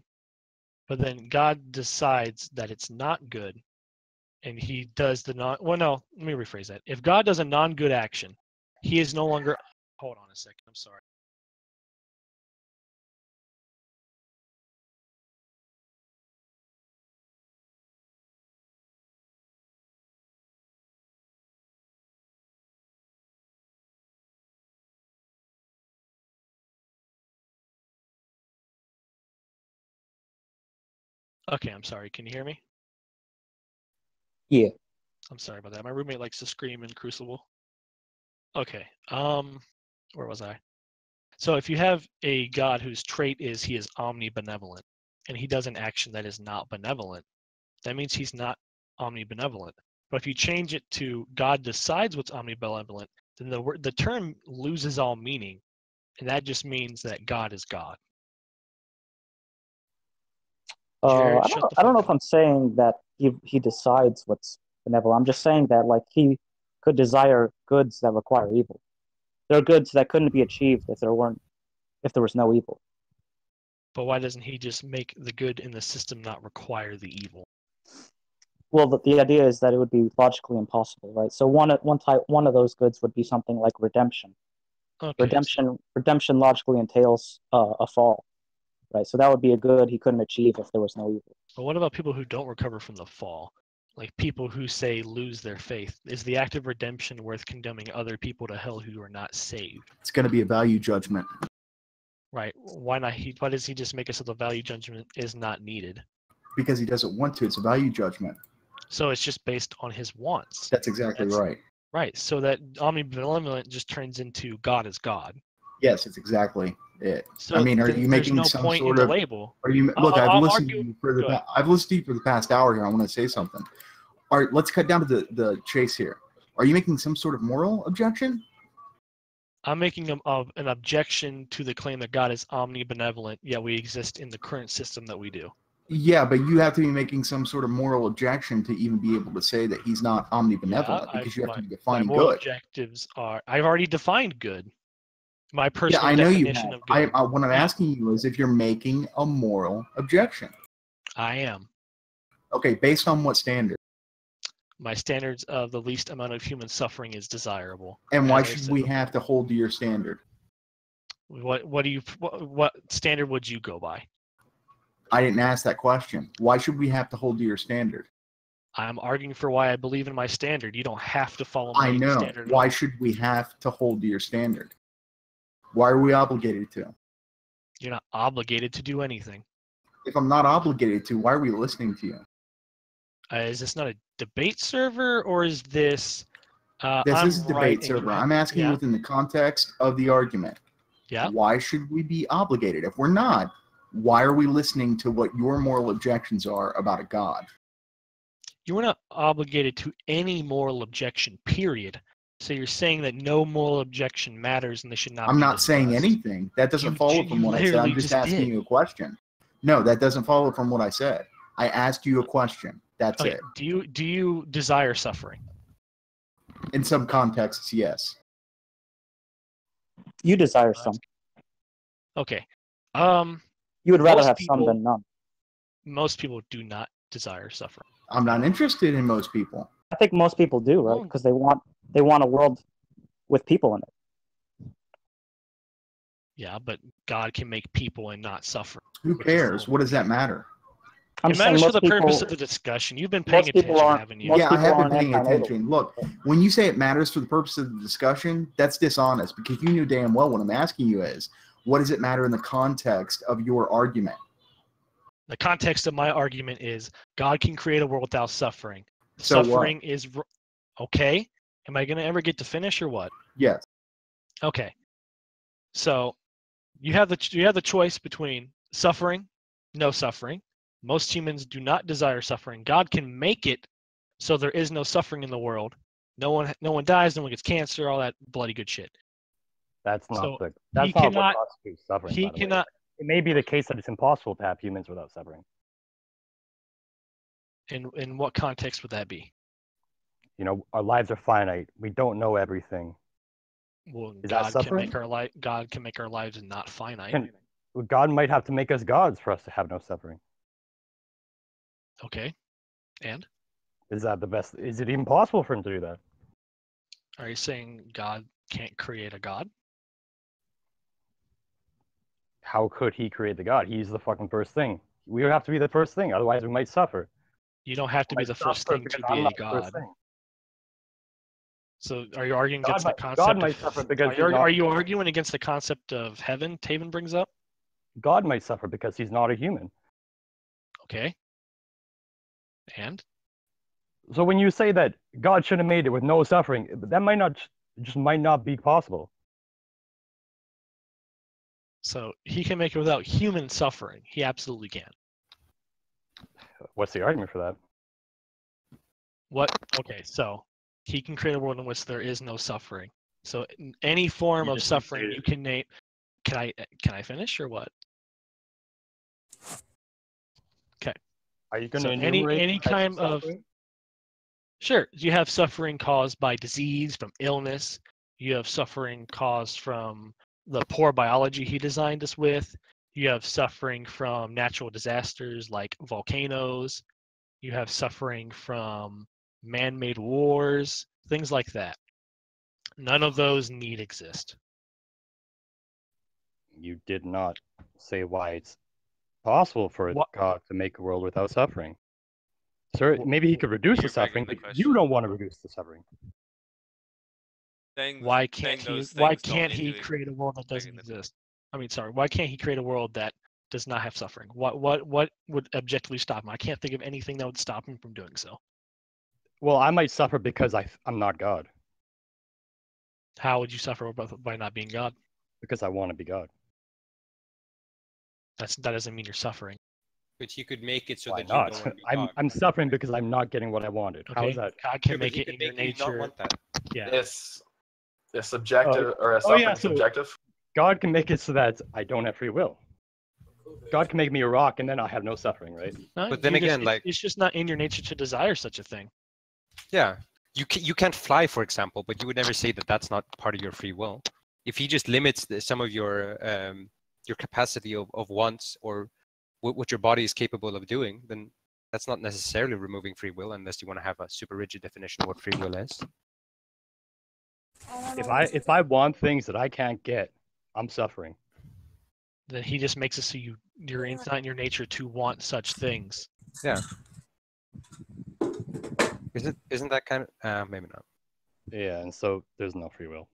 but then God decides that it's not good, and he does the non. Well, no, let me rephrase that. If God does a non-good action, he is no longer. Hold on a second. I'm sorry. Okay, I'm sorry. Can you hear me? Yeah. I'm sorry about that. My roommate likes to scream in Crucible. Okay. Where was I? So if you have a God whose trait is he is omnibenevolent, and he does an action that is not benevolent, that means he's not omnibenevolent. But if you change it to God decides what's omnibenevolent, then the term loses all meaning, and that just means that God is God. I don't know if I'm saying that he decides what's benevolent. I'm just saying that like he could desire goods that require evil. There are goods that couldn't be achieved if there weren't if there was no evil. But why doesn't he just make the good in the system not require the evil? Well, the idea is that it would be logically impossible, right? So one of those goods would be something like redemption. Okay. Redemption logically entails a fall, right? So that would be a good he couldn't achieve if there was no evil. But what about people who don't recover from the fall? Like people who say lose their faith. Is the act of redemption worth condemning other people to hell who are not saved? It's going to be a value judgment. Right. Why not? Why does he just make it so the value judgment is not needed? Because he doesn't want to. It's a value judgment. So it's just based on his wants. That's exactly right. Right. So that omnibenevolent just turns into God is God. Yes, it's exactly it. So I mean, are you making some sort of label? Are you look? I've listened to you I've listened to you for the past hour here. I want to say something. All right, let's cut down to the chase here. Are you making some sort of moral objection? I'm making an objection to the claim that God is omnibenevolent, yet we exist in the current system that we do. Yeah, but you have to be making some sort of moral objection to even be able to say that he's not omnibenevolent, because you have to be defining my moral good. Objectives are, I've already defined good. My personal Yeah, I know you definition have. of good. What I'm asking you is if you're making a moral objection. I am. Okay, based on what standard? My standards of the least amount of human suffering is desirable. And why should we have to hold to your standard? What standard would you go by? I didn't ask that question. Why should we have to hold to your standard? I'm arguing for why I believe in my standard. You don't have to follow my standard. I know. Why should we have to hold to your standard? Why are we obligated to? You're not obligated to do anything. If I'm not obligated to, why are we listening to you? Is this not a debate server, or is this... This is a debate server. I'm asking within the context of the argument. Yeah. Why should we be obligated? If we're not, why are we listening to what your moral objections are about a God? You are not obligated to any moral objection, period. So you're saying that no moral objection matters and they should not I'm be not discussed. saying anything. That doesn't follow from what I said. I'm just asking you a question. No, that doesn't follow from what I said. I asked you a question. That's it. Do you desire suffering? In some contexts, yes. You desire some. Okay. You would rather have some than none. Most people do not desire suffering. I'm not interested in most people. I think most people do, right? Because they want a world with people in it. Yeah, but God can make people and not suffer. Who cares? What does that matter? It matters for the purpose of the discussion. You've been paying attention, haven't you? Yeah, I have been paying attention. Look, when you say it matters for the purpose of the discussion, that's dishonest, because you knew damn well what I'm asking you is, what does it matter in the context of your argument? The context of my argument is God can create a world without suffering. So suffering is okay. Am I going to ever get to finish or what? Yes. Okay. So you have the choice between suffering, no suffering. Most humans do not desire suffering. God can make it so there is no suffering in the world. No one dies. No one gets cancer. All that bloody good shit. That's not So what constitutes suffering. He by the cannot. Way. It may be the case that it's impossible to have humans without suffering. In what context would that be? You know, our lives are finite. We don't know everything. Well, Is that suffering? God can make our lives not finite. God might have to make us gods for us to have no suffering. Okay. And? Is that the best? Is it even possible for him to do that? Are you saying God can't create a God? How could he create the God? He's the fucking first thing. We would have to be the first thing, otherwise we might suffer. You don't have to be the first thing to be a God. So are you arguing against the concept? God might suffer because are you arguing against the concept of heaven Taven brings up? God might suffer because he's not a human. Okay. And? So when you say that God should have made it with no suffering, that might not be possible. So he can make it without human suffering. He absolutely can. What's the argument for that? Okay, so he can create a world in which there is no suffering. So any form of suffering you can name. Can I finish or what? Okay. Are you going to any kind of Sure, you have suffering caused by disease, from illness. You have suffering caused from the poor biology he designed us with. You have suffering from natural disasters like volcanoes. You have suffering from man-made wars, things like that. None of those need exist. You did not say why it's possible for God to make a world without suffering. Sir, maybe he could reduce the suffering, but you don't want to reduce the suffering. Why can't he create a world that doesn't exist? I mean, sorry, why can't he create a world that does not have suffering? What would objectively stop him? I can't think of anything that would stop him from doing so. Well, I might suffer because I'm not God. How would you suffer by not being God? Because I want to be God. That doesn't mean you're suffering. But you could make it so Why that not? you don't want to be God. I'm suffering because I'm not getting what I wanted. Okay. How is that? God can make it in your nature. Not want that. Yeah. It's subjective, or suffering subjective. God can make it so that I don't have free will. God can make me a rock, and then I have no suffering, right? No, but then again, it's just not in your nature to desire such a thing. Yeah, you can't fly, for example, but you would never say that that's not part of your free will. If he just limits some of your capacity of wants or what your body is capable of doing, then that's not necessarily removing free will, unless you want to have a super rigid definition of what free will is. If I want things that I can't get, I'm suffering. Then he just makes it so it's not in your nature to want such things. Yeah. Isn't that kind of maybe not? Yeah, and so there's no free will.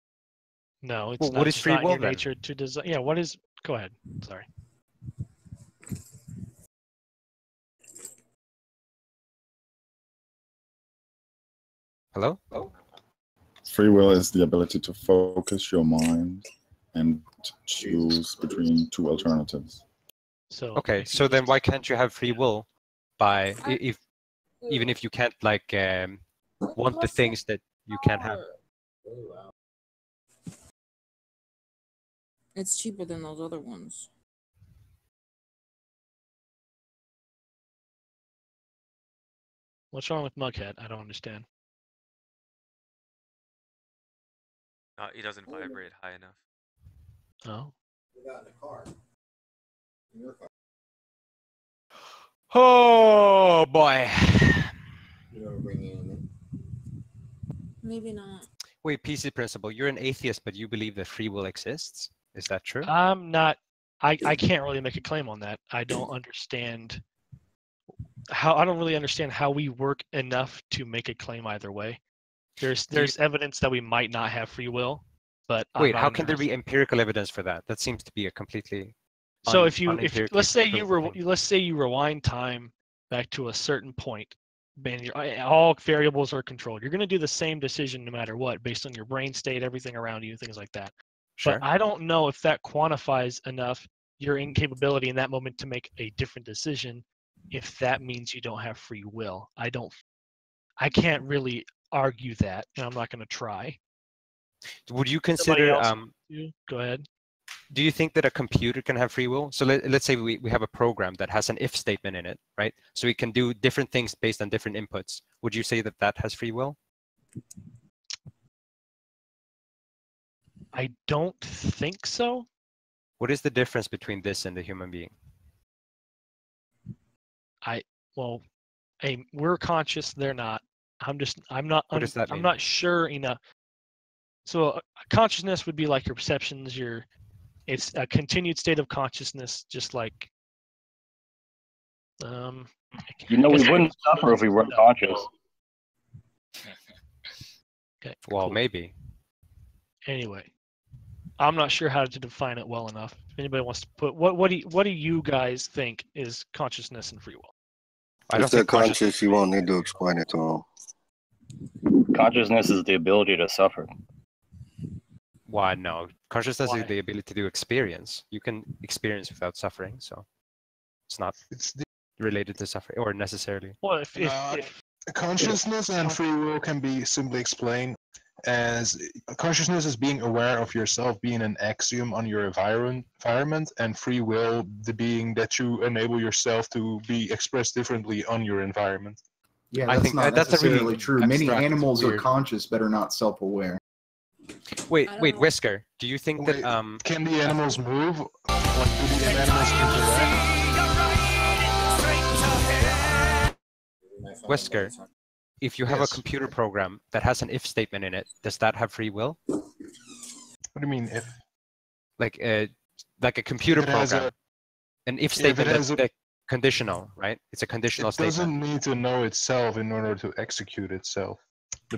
No, it's well, not. What is free will in your then? nature to desire? Yeah, what is? Go ahead. Sorry. Hello? Free will is the ability to focus your mind and choose between two alternatives. So okay, so then why can't you have free will even if you can't want the things that you can't have? It's cheaper than those other ones. What's wrong with Mughead? I don't understand. He doesn't vibrate high enough. Oh. We got in the car. In your car. Oh boy. You know, bringing in. Maybe not. Wait, PC principle. You're an atheist, but you believe that free will exists. Is that true? I'm not. I can't really make a claim on that. I don't understand how. I don't really understand how we work enough to make a claim either way. There's evidence that we might not have free will, but wait, how can there be empirical evidence for that? That seems to be a completely so if let's say you rewind time back to a certain point, and all variables are controlled, you're going to do the same decision no matter what, based on your brain state, everything around you, things like that. Sure. But I don't know if that quantifies enough your incapability in that moment to make a different decision. If that means you don't have free will, I can't really argue that, and I'm not going to try. Would you consider go ahead. Do you think that a computer can have free will? So let's say we have a program that has an if statement in it, right? So it can do different things based on different inputs. Would you say that that has free will? I don't think so. What is the difference between this and the human being? We're conscious, they're not. I'm not. What does that mean? I'm not sure enough. So consciousness would be like your perceptions. It's a continued state of consciousness, just like. We wouldn't suffer if we weren't conscious. Okay. Well, cool. Maybe. Anyway, I'm not sure how to define it well enough. If anybody wants to put what do you guys think is consciousness and free will? If they're conscious, you won't need to explain it to them. Consciousness is the ability to suffer. Why no? Consciousness is the ability to experience. You can experience without suffering, so it's not related to suffering or necessarily. Well, if consciousness and free will can be simply explained as consciousness is being aware of yourself being an axiom on your environment, and free will the being that you enable yourself to be expressed differently on your environment. Yeah, that's not necessarily true. Many animals are conscious but are not self-aware. Wait, Whisker. Do you think that can the animals move? Like, do the animals interact? Whisker, if you have a computer program that has an if statement in it, does that have free will? What do you mean if? Like a computer program, an if statement that's conditional, right? It's a conditional statement. It doesn't need to know itself in order to execute itself. The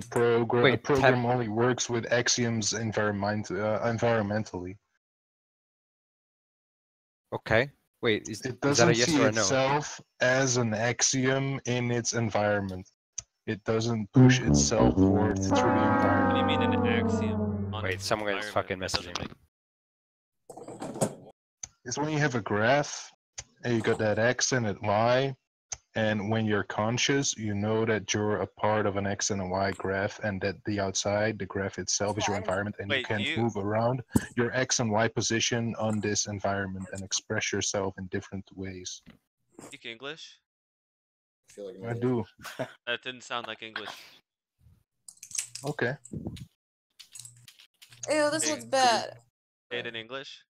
program only works with axioms environmentally. Okay. Wait, is it that a doesn't yes see or a no? itself as an axiom in its environment. It doesn't push itself forward through the environment. What do you mean an axiom? Wait, someone is fucking messaging me. It's when you have a graph and you got that x and that y, and when you're conscious, you know that you're a part of an x and a y graph, and that the outside, the graph itself, is your environment, and you can move around your x and y position on this environment and express yourself in different ways. Speak English? I do. That didn't sound like English. Okay. Ew, this looks bad. Say it in English?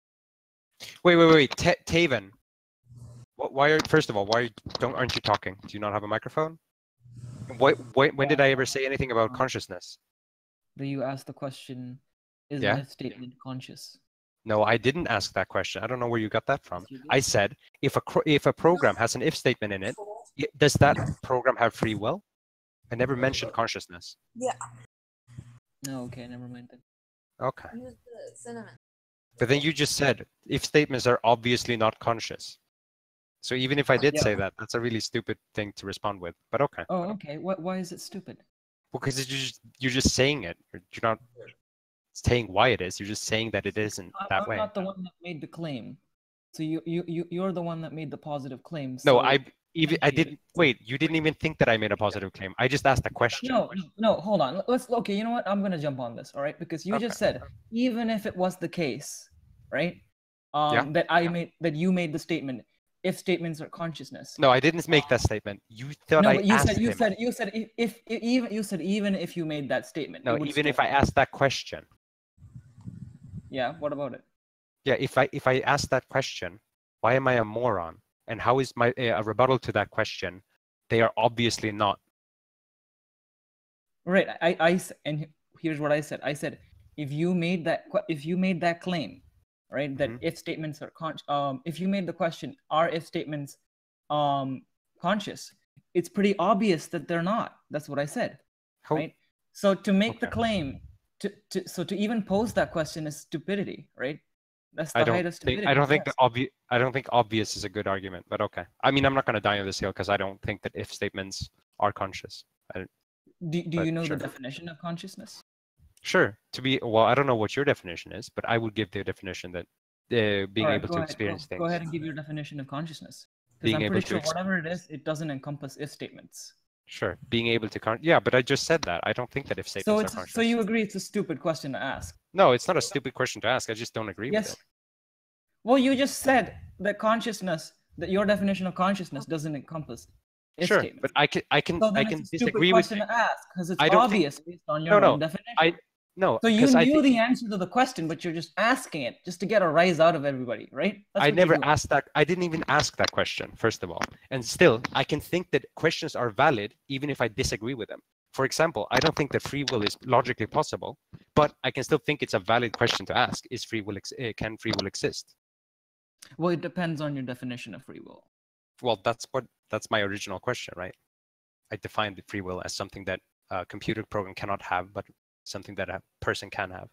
Wait. Taven. First of all, aren't you talking? Do you not have a microphone? When did I ever say anything about consciousness? Do you ask the question, is Yeah? an if statement conscious? No, I didn't ask that question. I don't know where you got that from. I said, if a program has an if statement in it, does that program have free will? I never mentioned consciousness. Yeah. No, okay, never mind then. Okay. Use the cinnamon. But then you just said, if statements are obviously not conscious. So even if I did say that, that's a really stupid thing to respond with. But okay. Oh, okay. Why is it stupid? Because you're just saying it. You're not saying why it is. You're just saying that it isn't that way. I'm not the one that made the claim. So you're the one that made the positive claim. No, so I didn't. Wait, you didn't even think that I made a positive claim. I just asked a question. No, hold on. Okay, you know what? I'm gonna jump on this, all right? Because you just said, even if it was the case, right? That you made the statement, if statements are consciousness. No, I didn't make that statement. You thought I asked him. You said even if you made that statement. No, even if I asked that question. Yeah, what about it? Yeah, if I ask that question, why am I a moron? And how is my a rebuttal to that question? They are obviously not. Right. And here's what I said. I said, if you made that claim, right, that if statements are if you made the question, are if statements conscious? It's pretty obvious that they're not. That's what I said. Right. So to make the claim, to even pose that question is stupidity, right? That's the height of stupidity. I don't think obvious is a good argument, but okay. I mean, I'm not going to die on this hill because I don't think that if statements are conscious. Do you know the definition of consciousness? Sure. I don't know what your definition is, but I would give the definition that being able to experience things. Go ahead and give your definition of consciousness. Because I'm pretty sure whatever it is, it doesn't encompass if statements. Sure. Being able to yeah, but I just said that. I don't think that if statements are conscious. So you agree it's a stupid question to ask? No, it's not a stupid question to ask. I just don't agree with it. Well, you just said that that your definition of consciousness doesn't encompass if statements. But I can disagree with you. It's a stupid question to ask because it's obvious based on your own definition. So you knew the answer to the question, but you're just asking it just to get a rise out of everybody, right? I never asked that. I didn't even ask that question, first of all. And still, I can think that questions are valid even if I disagree with them. For example, I don't think that free will is logically possible, but I can still think it's a valid question to ask. Can free will exist? Well, it depends on your definition of free will. Well, that's my original question, right? I defined free will as something that a computer program cannot have, but something that a person can have.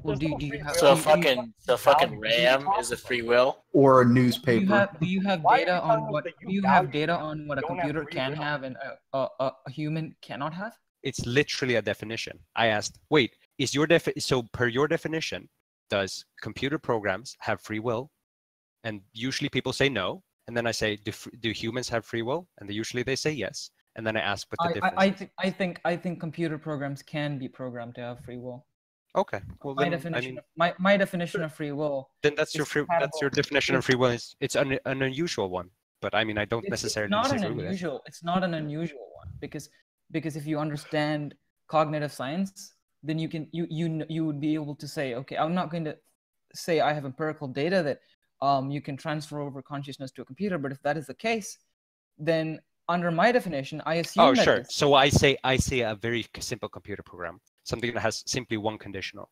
Well, do you have, so fucking RAM is a free will, or a newspaper? Do you have data on what a computer can have and a human cannot have? It's literally a definition. I asked, wait, is your so per your definition, does computer programs have free will? And usually people say no. And then I say, do humans have free will? And usually they say yes. And then I ask what the difference. I think computer programs can be programmed to have free will. Okay. Well, my definition of free will. Then that's your definition of free will. It's an unusual one. But I mean, I don't necessarily disagree with it. It's not an unusual one because if you understand cognitive science, then you would be able to say, okay, I'm not going to say I have empirical data that you can transfer over consciousness to a computer, but if that is the case, then under my definition, I assume Oh, that sure. So I say a very simple computer program, something that has simply one conditional,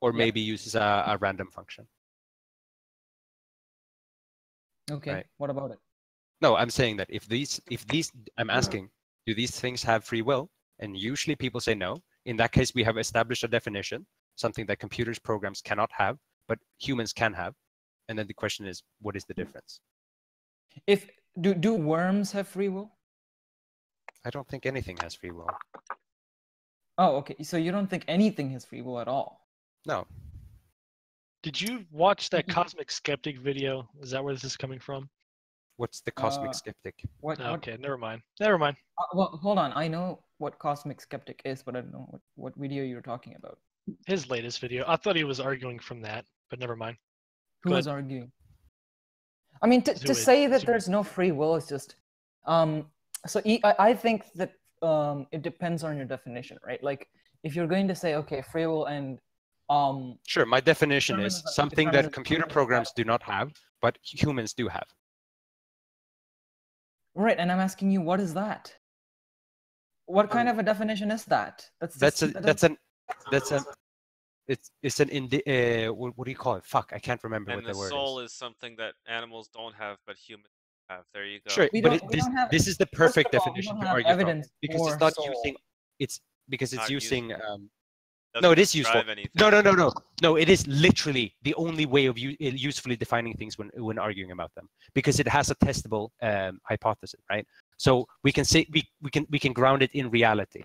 or maybe uses a random function. Okay. Right. What about it? No, I'm saying that if these, I'm asking, do these things have free will? And usually people say no. In that case, we have established a definition, something that computers programs cannot have, but humans can have. And then the question is, what is the difference? If do worms have free will? I don't think anything has free will. Oh, okay. So you don't think anything has free will at all? No. Did you watch that Cosmic Skeptic video? Is that where this is coming from? What's the Cosmic Skeptic? Okay, never mind. Never mind. Well, hold on. I know what Cosmic Skeptic is, but I don't know what video you're talking about. His latest video. I thought he was arguing from that, but never mind. Who was arguing? I mean, to say that there's no free will is just... So I think that it depends on your definition, right? Like, if you're going to say, okay, free will and... Sure, my definition is something that computer programs do not have, but humans do have. Right, and I'm asking you, what is that? What kind of a definition is that? What do you call it? Fuck, I can't remember And what the word is. the soul is something that animals don't have, but humans have. There you go. Sure, but this is the perfect definition to argue from, because it's not using. It's because it's using. No, it is useful. No, it is literally the only way of usefully defining things when arguing about them, because it has a testable hypothesis, right? So we can say we can ground it in reality,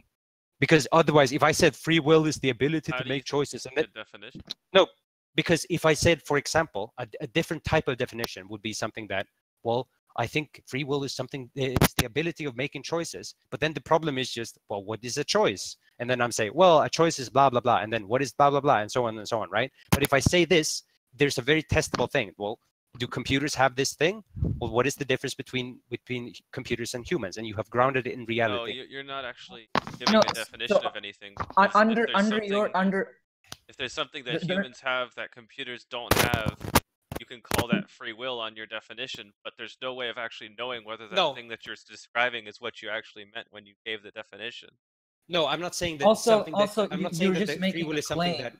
because otherwise, if I said free will is the ability to make choices, and definition. No, because if I said, for example, a different type of definition would be something that, well, I think free will is something, it's the ability of making choices. But then the problem is just, well, what is a choice? And then I'm saying, well, a choice is blah, blah, blah. And then what is blah, blah, blah, and so on, right? But if I say this, there's a very testable thing. Well, do computers have this thing? Well, what is the difference between computers and humans? And you have grounded it in reality. No, you're not actually giving a definition of anything. If there's something that humans have that computers don't have, you can call that free will on your definition, but there's no way of actually knowing whether that thing that you're describing is what you actually meant when you gave the definition. No, I'm not saying that. I'm not saying that free will is something that.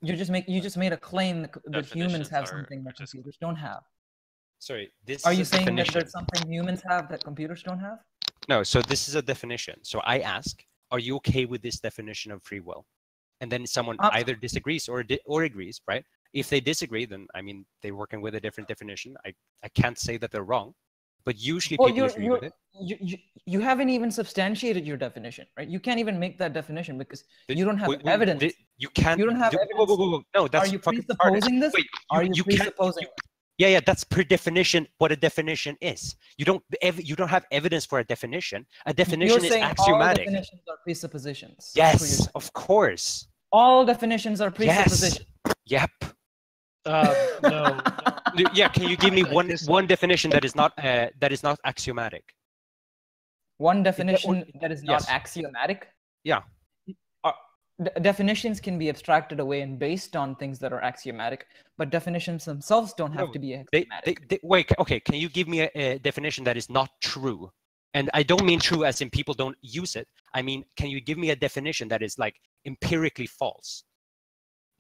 You just made a claim that humans have something that computers don't have. Sorry, this. Are you saying that there's something humans have that computers don't have? No, so this is a definition. So I ask, are you okay with this definition of free will? And then someone either disagrees or agrees, right? If they disagree, then I mean they're working with a different definition. I can't say that they're wrong, but usually people agree with it. You haven't even substantiated your definition, right? You can't even make that definition because you don't have evidence. You can't. You don't have evidence. Whoa. No, that's Are you presupposing this? Are you presupposing? Yeah, that's per definition what a definition is. You don't have evidence for a definition. A definition is axiomatic. All definitions are presuppositions. Yes, of course. All definitions are presuppositions. Yes. Yep. No. Yeah, can you give me one definition that is not axiomatic? One definition that is not axiomatic? Yeah. Definitions can be abstracted away and based on things that are axiomatic, but definitions themselves don't have to be axiomatic. Wait, okay, can you give me a definition that is not true? And I don't mean true as in people don't use it. I mean, can you give me a definition that is like empirically false?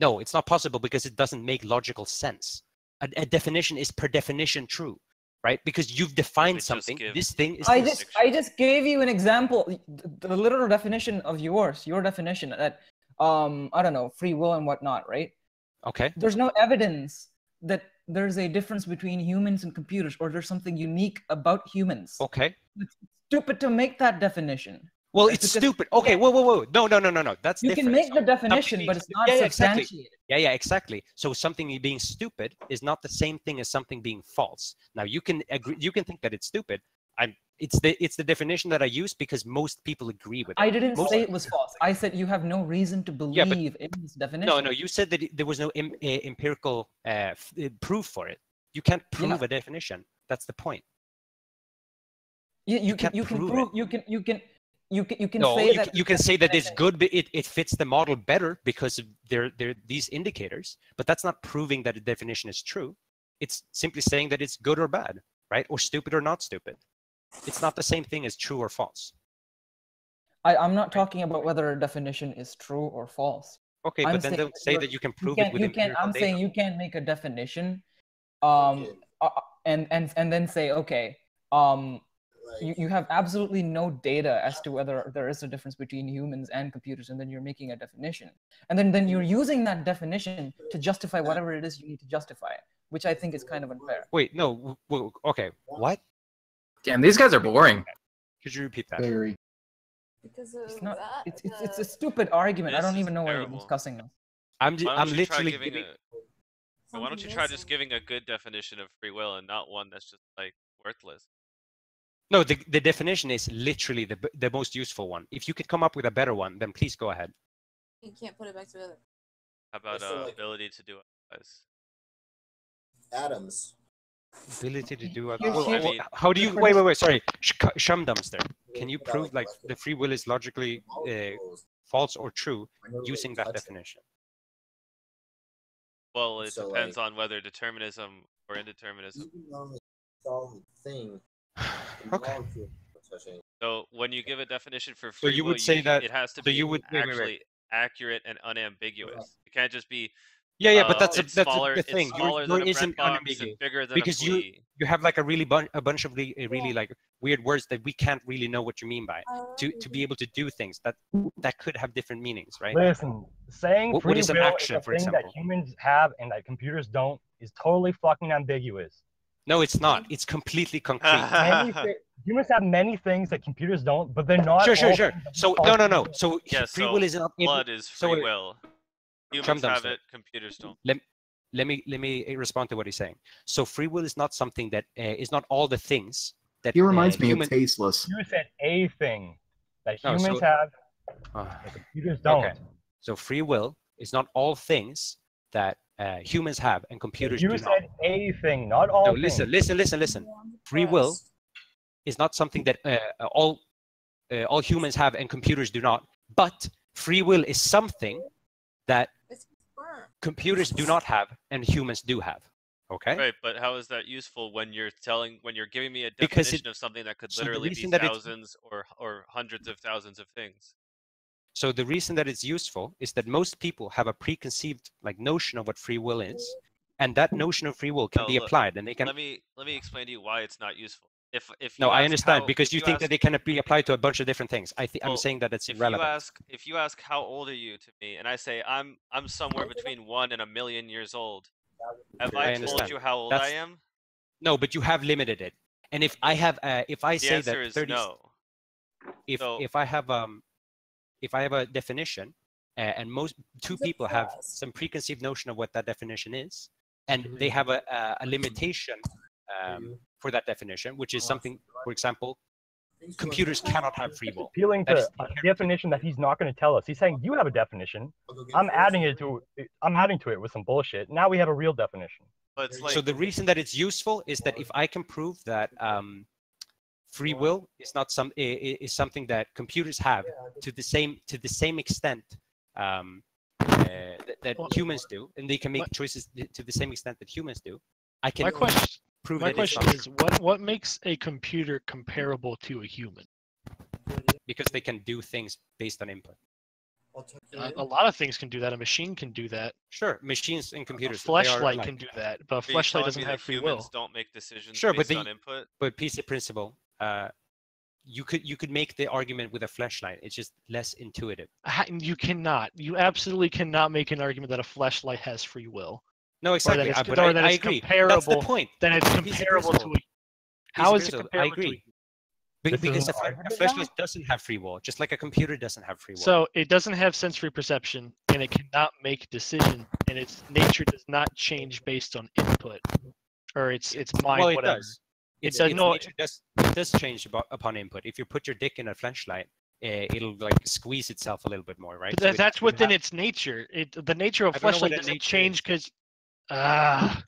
No, it's not possible because it doesn't make logical sense. A definition is per definition true, right? Because you've defined something. This thing is. I just gave you an example. The literal definition of your definition that I don't know, free will and whatnot, right? Okay. There's no evidence that there's a difference between humans and computers, or there's something unique about humans. Okay. It's stupid to make that definition. Well, it's stupid. Okay, whoa. No. That's different. You can make the definition, but it's not substantiated. Yeah, exactly. So something being stupid is not the same thing as something being false. Now you can agree. You can think that it's stupid. It's the definition that I use because most people agree with it. I didn't say it was false. I said you have no reason to believe in this definition. No. You said that there was no empirical proof for it. You can't prove a definition. That's the point. You can prove. you can No, say that you can say that it's good, but it fits the model better because of they're these indicators, but that's not proving that the definition is true. It's simply saying that it's good or bad, right? Or stupid or not stupid. It's not the same thing as true or false. I'm not talking about whether a definition is true or false. Okay, I'm but then saying don't say that you can prove it with empirical I'm data. saying you can't make a definition, and then say, okay, you have absolutely no data as to whether there is a difference between humans and computers, and then you're making a definition, and then you're using that definition to justify whatever it is you need to justify, which I think is kind of unfair. Wait, no, okay, what? Damn, these guys are boring. Could you repeat that? Very. Because It's not. It's a stupid argument. I don't even know why we're discussing this. I'm Why literally don't you try just giving a good definition of free will and not one that's just like worthless? No, the definition is literally the most useful one. If you could come up with a better one, then please go ahead. You can't put it back together. How about So, like, ability to do otherwise? Atoms. Ability to do it. Here's- Well, here's- well, how do you wait, sorry, Shumdums there. Can you prove like the free will is logically false or true using that definition? Well, it So, depends like- on whether determinism or indeterminism. Even on the solid thing. Okay. So when you give a definition for So free you will, would say that- it has to so be you would- wait, actually accurate and unambiguous. It can't just be. Yeah, but that's it's the thing. It's smaller Yours than a isn't breadbox and unambiguous bigger than because a flea. you have like a bunch of really like weird words that we can't really know what you mean by to be able to do things that could have different meanings, right? Listen, saying What free is an will action, is a for thing example? that humans have and that computers don't is totally fucking ambiguous. No, it's not. It's completely concrete. Humans have many things that computers don't, but they're not. Sure. all things that So we call no. So Yeah, free so will is not blood is so free will. Humans have Shumdums it, computers don't. Let me respond to what he's saying. So free will is not something that is not all the things that. He reminds me of tasteless. You said a thing that No, humans so- have, that computers don't. Okay. So free will is not all things that humans have and computers You do said not. a thing, not all No, things. listen. Free will is not something that all humans have and computers do not. But free will is something that computers do not have and humans do have. Okay. Right, but how is that useful when you're giving me a Because definition of something that could so the literally be reason that it's- thousands or hundreds of thousands of things? So the reason that it's useful is that most people have a preconceived like notion of what free will is, and that notion of free will can be applied, and they can. Let me explain to you why it's not useful. If No, you I ask understand how- because if you think ask- that they can be applied to a bunch of different things. I'm Well, saying that it's if irrelevant. if you ask how old are you to me, and I say I'm somewhere between 1 and 1,000,000 years old, have I told understand. you how old That's- I am? No, but you have limited it. And if I have, if I The say answer that is 30, no. if I have a definition, and two people have some preconceived notion of what that definition is, and they have a limitation for that definition, which is something, for example, computers cannot have free will. Appealing That to is a definition that he's not going to tell us. He's saying you have a definition. I'm adding to it with some bullshit. Now we have a real definition. But it's like, So the reason that it's useful is that if I can prove that free will is not is something that computers have to the same extent that humans do, and they can make choices to the same extent that humans do, I can prove My that it's question not is, true. what makes a computer comparable to a human? Because they can do things based on input. A lot of things can do that. A machine can do that. Sure, machines and computers. A they are fleshlight alike. can do that, but a are you fleshlight telling doesn't me have that free humans will. don't make decisions Sure, based but on input? But piece of principle, you could make the argument with a fleshlight. It's just less intuitive. You cannot. You absolutely cannot make an argument that a fleshlight has free will. No, exactly. Or that it's agree. comparable. That's the point. Then it's Piece of comparable to. principle. How Piece is of it principle. I comparable to? agree. Because a fleshlight doesn't have free will, just like a computer doesn't have free will. So it doesn't have sensory perception, and it cannot make decisions, and its nature does not change based on input, or its mind, well, it whatever. does. It does its no. nature does change upon input. If you put your dick in a fleshlight, it'll like squeeze itself a little bit more, right? But that's within its nature. The nature of I don't know what fleshlight the doesn't nature change is. because.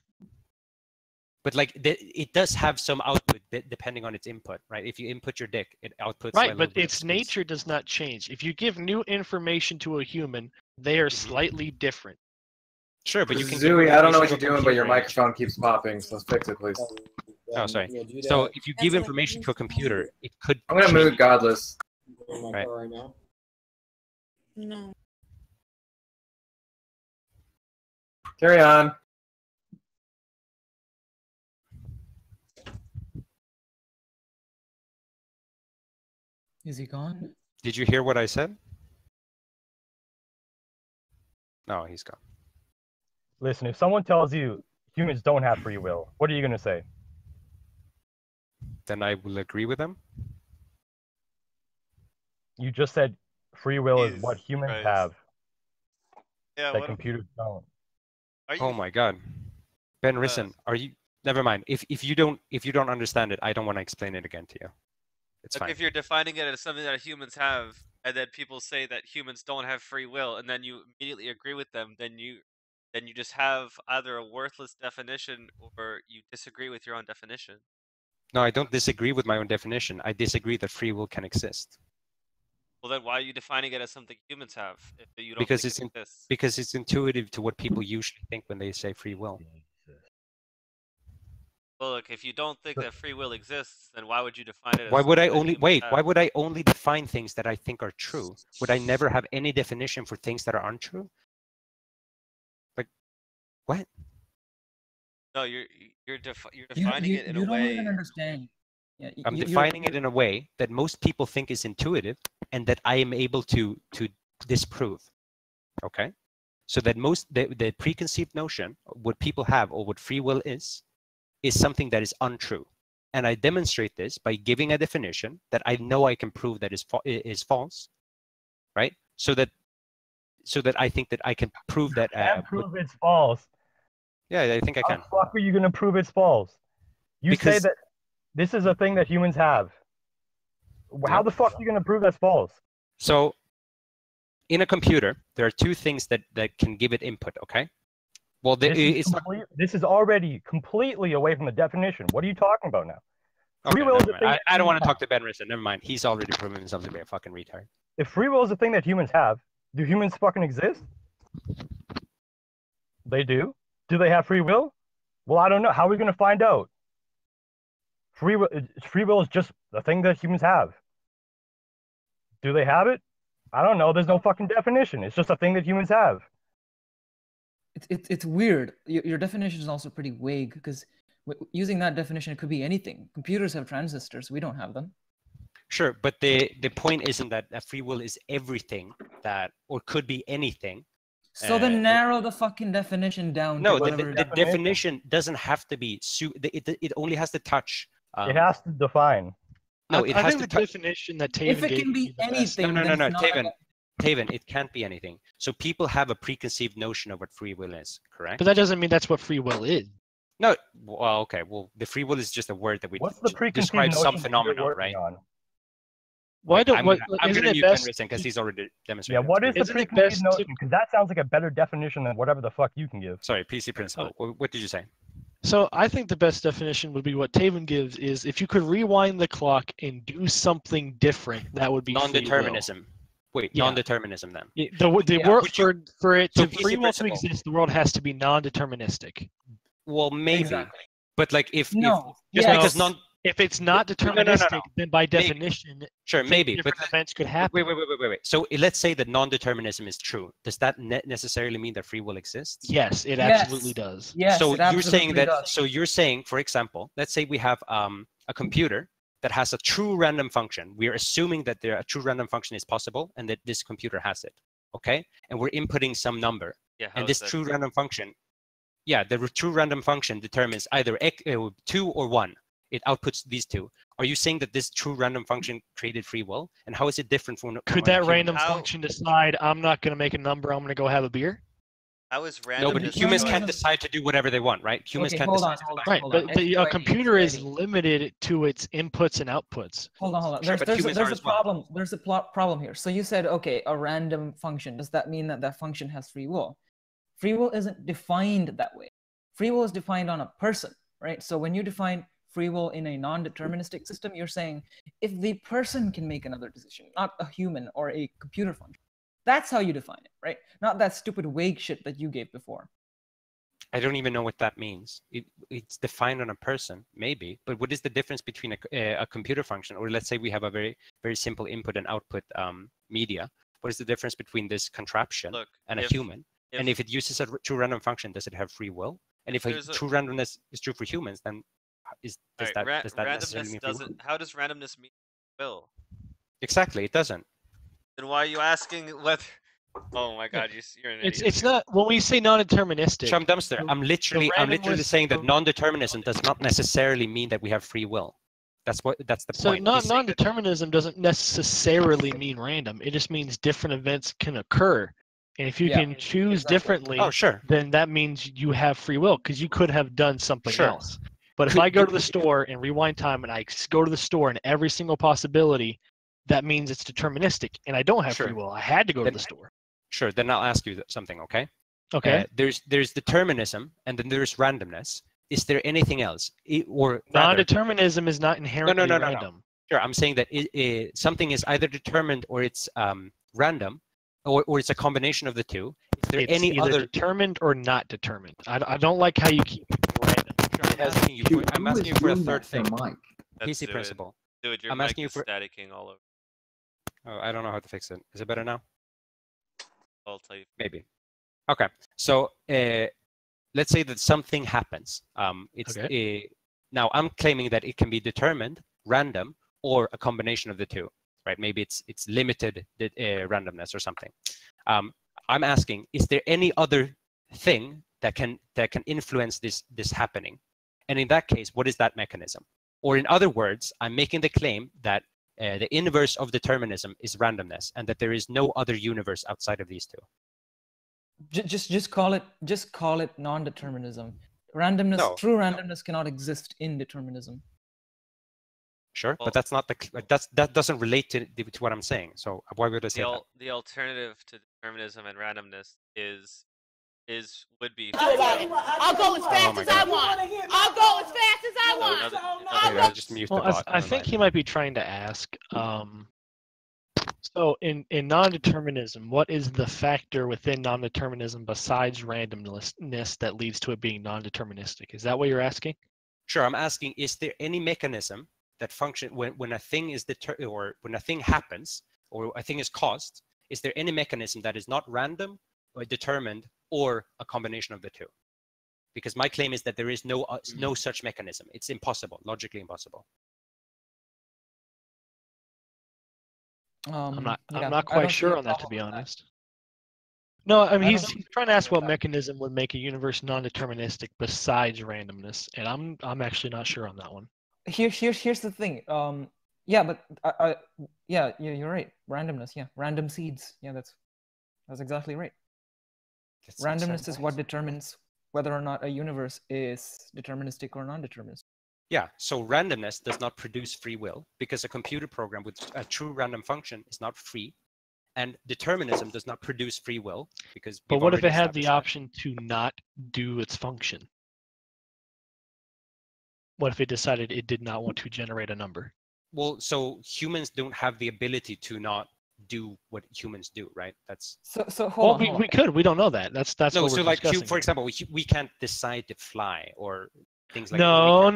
But like it does have some output depending on its input, right? If you input your dick, it outputs. Right, but its nature does not change. If you give new information to a human, they are slightly different. Sure, but you can. Zooey, I don't know what you're doing, but your microphone keeps popping, so fix it, please. Oh, sorry. So if you give information to a computer, it could. I'm gonna mute Godless. Right. No. Carry on. Is he gone? Did you hear what I said? No, he's gone. Listen, if someone tells you humans don't have free will, what are you going to say? Then I will agree with them. You just said free will is what humans have. Yeah, that computers don't. Oh my God, Ben, listen. Are you? Never mind. If you don't understand it, I don't want to explain it again to you. It's Like fine. if you're defining it as something that humans have, and then people say that humans don't have free will, and then you immediately agree with them, then you just have either a worthless definition or you disagree with your own definition. No, I don't disagree with my own definition. I disagree that free will can exist. Well, then why are you defining it as something humans have if you don't Because think it exists? because it's intuitive to what people usually think when they say free will. Well, look, if you don't think that free will exists, then why would you define it as Why would I something that only humans wait? have? Why would I only define things that I think are true? Would I never have any definition for things that are untrue? Like, what? No, you're defining it in you a don't way. even understand. Yeah, I'm defining it in a way that most people think is intuitive and that I am able to disprove. Okay? So that the preconceived notion, what people have or what free will is something that is untrue. And I demonstrate this by giving a definition that I know I can prove that is false, right? So that I think that I can prove that. Prove it's false. Yeah, I think I can. How the fuck are you going to prove it's false? You say that this is a thing that humans have. How the fuck are you going to prove that's false? So, in a computer, there are two things that can give it input. Okay. Well, this is already completely away from the definition. What are you talking about now? Free will is a thing. I don't want to talk to Ben Risson. Never mind. He's already proven himself to be a fucking retard. If free will is a thing that humans have, do humans fucking exist? They do. Do they have free will? Well, I don't know. How are we going to find out? Free will is just the thing that humans have. Do they have it? I don't know. There's no fucking definition. It's just a thing that humans have. It's weird. Your definition is also pretty vague because using that definition, it could be anything. Computers have transistors. We don't have them. Sure, but the point isn't that free will is everything that, or could be anything. So then narrow the fucking definition down. No, the definition doesn't have to be. It only has to touch. It has to define. No, it I has think to the definition that Taven If it can be anything, No, then it's not Taven, it can't be anything. So people have a preconceived notion of what free will is, correct? But that doesn't mean that's what free will is. No, well, okay. Well, the free will is just a word that we describe some phenomenon, right? Why don't? I'm going isn't to it mute best? because he's already demonstrated. Yeah, what is the Isn't it preconceived best notion? Because that sounds like a better definition than whatever the fuck you can give. Sorry, PC Principle. What did you say? So I think the best definition would be what Taven gives is if you could rewind the clock and do something different, that would be non-determinism. Wait, non-determinism then. The world for it so to free will to exist, the world has to be non-deterministic. Well, maybe, but like if it's not deterministic, then by definition, sure, maybe, but events could happen. Wait. So let's say that non-determinism is true. Does that necessarily mean that free will exists? Yes, it absolutely does. Yes, so it you're saying that. does. So you're saying, for example, let's say we have a computer that has a true random function. We are assuming that a true random function is possible and that this computer has it. Okay, and we're inputting some number, and this true random function, the true random function determines either 2 or 1. It outputs these two. Are you saying that this true random function created free will? And how is it different from? Could that random function decide I'm not going to make a number, I'm going to go have a beer? How is random? No, but humans can't decide to do whatever they want, right? Humans can't decide. Right, but a computer is limited to its inputs and outputs. Hold on. Sure, There's a problem. There's a problem here. So you said, okay, a random function. Does that mean that function has free will? Free will isn't defined that way. Free will is defined on a person. right? So when you define free will in a non-deterministic system, you're saying if the person can make another decision, not a human or a computer function. That's how you define it, right? Not that stupid vague shit that you gave before. I don't even know what that means. It's defined on a person, maybe, but what is the difference between a computer function, or let's say we have a very, very simple input and output media? What is the difference between this contraption and a human? And if it uses a true random function, does it have free will? And if true randomness is true for humans, then does that necessarily mean free will? How does randomness mean will? Exactly, it doesn't. Then why are you asking whether? Oh my God, you're an idiot. It's not when we say non-deterministic. Chum Dumpster, I'm literally saying that non-determinism does not necessarily mean that we have free will. That's the point. So non-determinism doesn't necessarily mean random. It just means different events can occur. And if you can choose differently, then that means you have free will, because you could have done something else. But if I go to the store and rewind time and I go to the store and every single possibility, that means it's deterministic and I don't have free will. I had to go to the store. Sure, then I'll ask you something, okay? Okay. There's determinism and then there's randomness. Is there anything else? Non-determinism is not inherently random. Sure, I'm saying that something is either determined or it's random, or it's a combination of the two. Is there It's any either other determined or not determined? I don't like how you keep it random. Sure, I'm asking you for a third thing. That's PC principle. Dude, your I'm mic asking you is for. staticking all over. Oh, I don't know how to fix it. Is it better now? I'll tell you. Maybe. Okay. So let's say that something happens. Now I'm claiming that it can be determined, random, or a combination of the two. Right? Maybe it's limited randomness or something. I'm asking, is there any other thing that can influence this happening? And in that case, what is that mechanism? Or in other words, I'm making the claim that the inverse of determinism is randomness, and that there is no other universe outside of these two. Just call it non-determinism. Randomness, true randomness cannot exist in determinism. Sure, but that's not that doesn't relate to what I'm saying. So why would I say that? The alternative to determinism and randomness would be. I'll go as fast as I want. I'll go as fast as I want. I'll just mute the bot. I think he might be trying to ask. So in non-determinism, what is the factor within non-determinism besides randomness that leads to it being non-deterministic? Is that what you're asking? Sure, I'm asking, is there any mechanism that function when a thing is or when a thing happens or a thing is caused? Is there any mechanism that is not random or determined or a combination of the two? Because my claim is that there is no such mechanism. It's impossible, logically impossible. I'm not quite sure on that, to be honest. No, I mean he's trying to ask what mechanism would make a universe non-deterministic besides randomness, and I'm actually not sure on that one. Here's the thing. Yeah, but you're right. Randomness, yeah, random seeds. Yeah, that's exactly right. Randomness is what determines whether or not a universe is deterministic or non-deterministic. Yeah, so randomness does not produce free will because a computer program with a true random function is not free, and determinism does not produce free will because. But what if it had the option to not do its function? What if it decided it did not want to generate a number? Well, so humans don't have the ability to not do what humans do, right? That's so. Hold on. We could. We don't know that. That's no. what So we're like, discussing. for example, we can't decide to fly or things like no.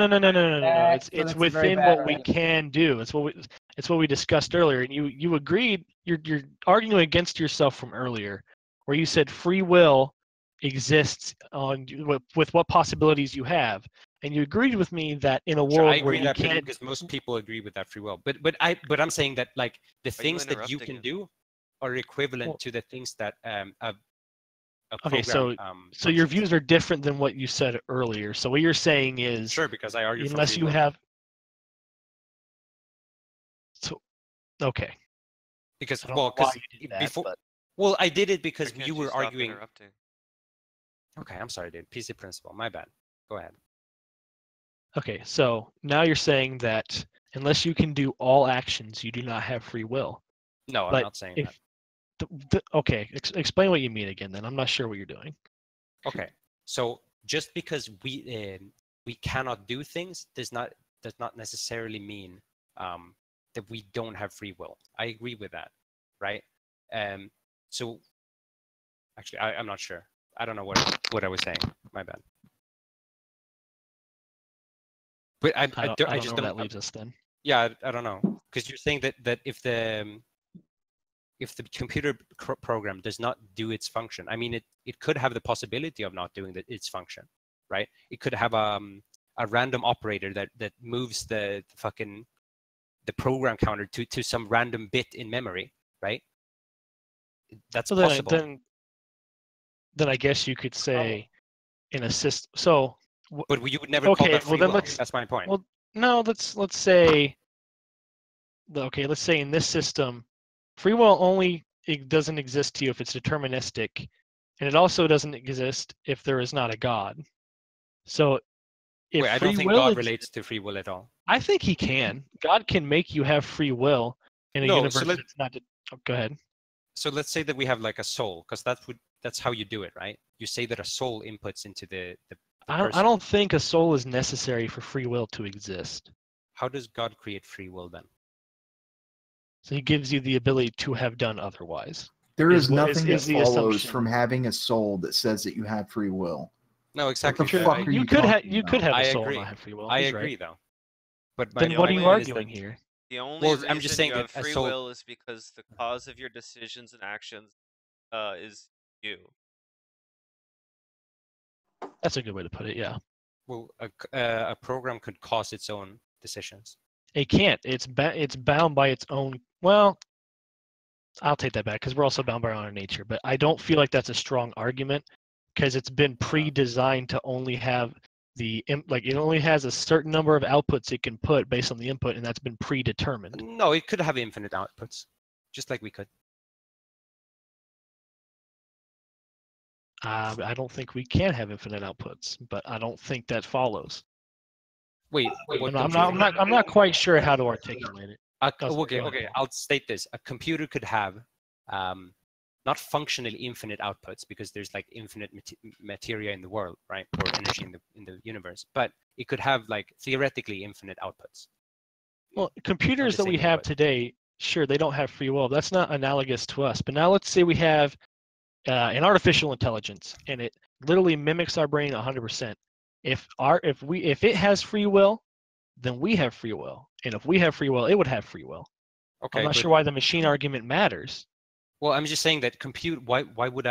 It's within what we can do. It's what we discussed earlier, and you agreed. You're arguing against yourself from earlier, where you said free will exists with what possibilities you have, and you agreed with me that in a world where you can't, because most people agree with that free will. But I'm saying that like the things that you can do are equivalent to the things that okay, so your views are different than what you said earlier. So what you're saying is sure, because I argue unless you have. So, okay. Because before. Well, I did it because you were arguing. Okay, I'm sorry, dude. PC principle. My bad. Go ahead. Okay, so now you're saying that unless you can do all actions, you do not have free will. No, I'm not saying that. Okay, explain what you mean again then. I'm not sure what you're doing. Okay, so just because we cannot do things does not necessarily mean that we don't have free will. I agree with that, right? So actually, I'm not sure. I don't know what I was saying. My bad. But I just know don't. where that leaves us then. Yeah, I don't know, because you're saying that if the computer program does not do its function, I mean, it could have the possibility of not doing its function, right? It could have a random operator that moves the program counter to some random bit in memory, right? That's so possible. Then I guess you could say in a system. So, but you would never call that free will. That's my point. Well, no. Let's say. Okay, let's say in this system, free will only doesn't exist to you if it's deterministic, and it also doesn't exist if there is not a God. So, if wait, I free don't think will God relates to free will at all. I think he can. God can make you have free will in a universe that's not. Go ahead. So let's say that we have like a soul, because that's how you do it, right? You say that a soul inputs into the I don't think a soul is necessary for free will to exist. How does God create free will then? So he gives you the ability to have done otherwise. There is nothing that follows from having a soul that says that you have free will. No, exactly. What the fuck are you could have a soul and not have free will. I He's agree, right. though. But then what are you arguing here? The only reason I'm just saying you have that free will is because the cause of your decisions and actions is you. That's a good way to put it. Yeah. Well, a program could cause its own decisions. It can't. It's bound by its own. Well, I'll take that back because we're also bound by our own nature. But I don't feel like that's a strong argument because it's been pre-designed to only have it only has a certain number of outputs it can put based on the input, and that's been predetermined. No, it could have infinite outputs, just like we could. I don't think we can have infinite outputs, but I don't think that follows. Wait, I'm not quite sure how to articulate it. Okay, I'll state this. A computer could have not functionally infinite outputs because there's like infinite materia in the world, right? Or energy in the universe, but it could have like theoretically infinite outputs. Well, computers that we have today, sure, they don't have free will. That's not analogous to us. But now let's say we have an artificial intelligence, and it literally mimics our brain 100%. If it has free will, then we have free will, and if we have free will, it would have free will. Okay, I'm not sure why the machine argument matters. Well, I'm just saying that why would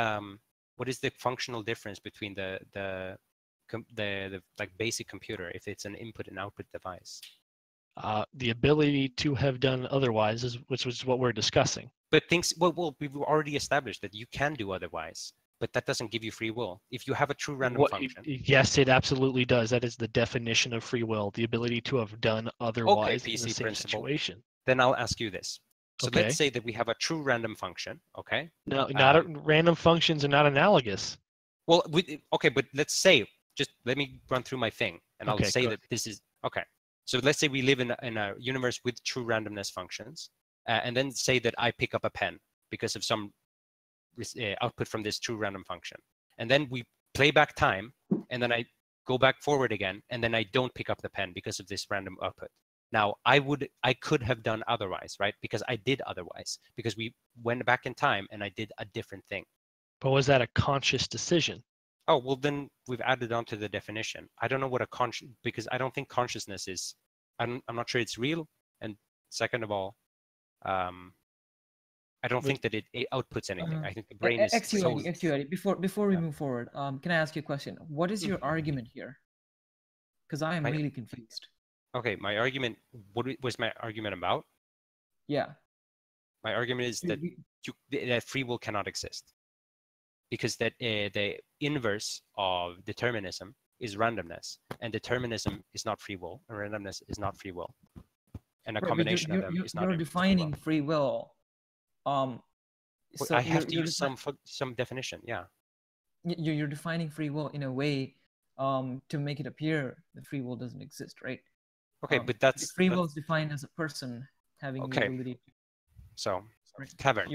what is the functional difference between the like basic computer if it's an input and output device? The ability to have done otherwise which was what we're discussing. But well, we've already established that you can do otherwise, but that doesn't give you free will. If you have a true random function. Yes, it absolutely does. That is the definition of free will, the ability to have done otherwise in the same situation. Then I'll ask you this. So let's say that we have a true random function, okay? No, random functions are not analogous. Well, okay, but let's say, just let me run through my thing, and I'll say that this is, okay. So let's say we live in a universe with true randomness functions, and then say that I pick up a pen because of some output from this true random function. And then we play back time, and then I go back forward again, and then I don't pick up the pen because of this random output. Now, I could have done otherwise, right? Because I did otherwise, because we went back in time and I did a different thing. But was that a conscious decision? Oh, well, then we've added on to the definition. I don't know what because I don't think consciousness is, I'm not sure it's real. And second of all, I don't think that it outputs anything. I think the brain is... Xuid, before we move forward, can I ask you a question? What is your argument here? Because I am really confused. Okay, my argument, what was my argument about? Yeah. My argument is that that free will cannot exist. Because that the inverse of determinism is randomness. And determinism is not free will. And randomness is not free will. And a combination of them is not You're defining free will. So I have to use some definition, yeah. You're defining free will in a way to make it appear that free will doesn't exist, right? Okay, but that's... Free will is defined as a person having the ability to... So, Tavern,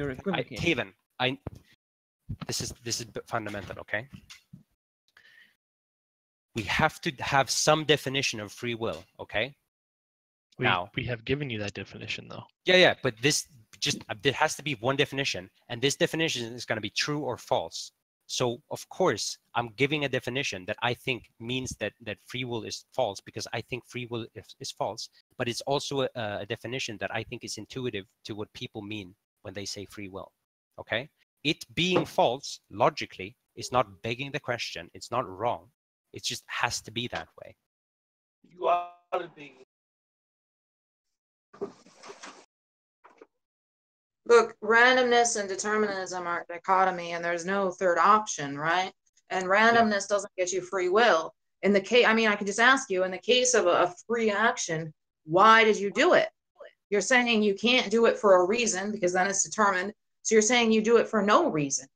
this is fundamental, okay? we have to have some definition of free will, okay? We have given you that definition, though. Yeah, but this just there has to be one definition, and this definition is going to be true or false. So of course, I'm giving a definition that I think means that free will is false, because I think free will is false. But it's also a definition that I think is intuitive to what people mean when they say free will. Okay, it being false logically is not begging the question. It's not wrong. It just has to be that way. You ought to be. Look, randomness and determinism are a dichotomy, and there's no third option, right? And randomness doesn't get you free will. In the case, I mean, I could just ask you, in the case of a free action, why did you do it? You're saying you can't do it for a reason, because then it's determined. So you're saying you do it for no reason.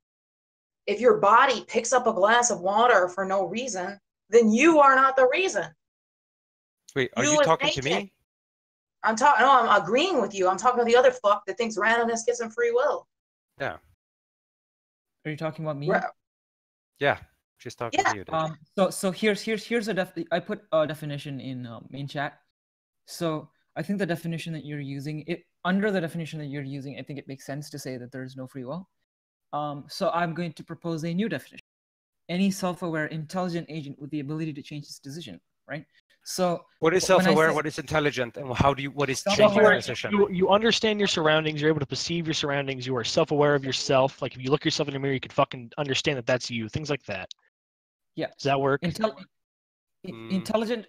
If your body picks up a glass of water for no reason, then you are not the reason. Wait, are you talking to me? I'm talking. No, I'm agreeing with you. I'm talking to the other fuck that thinks randomness gives him free will. Yeah. Are you talking about me? Yeah, she's talking to you. Dude. So here's I put a definition in main chat. So I think the definition that you're using, under the definition that you're using, I think it makes sense to say that there is no free will. So I'm going to propose a new definition. Any self-aware, intelligent agent with the ability to change its decision, right? So what is self-aware? What is intelligent? And what is changing your decision? You understand your surroundings. You're able to perceive your surroundings. You are self-aware of yourself. Like if you look yourself in the mirror, you could fucking understand that that's you. Things like that. Yeah. Does that work? Intelligence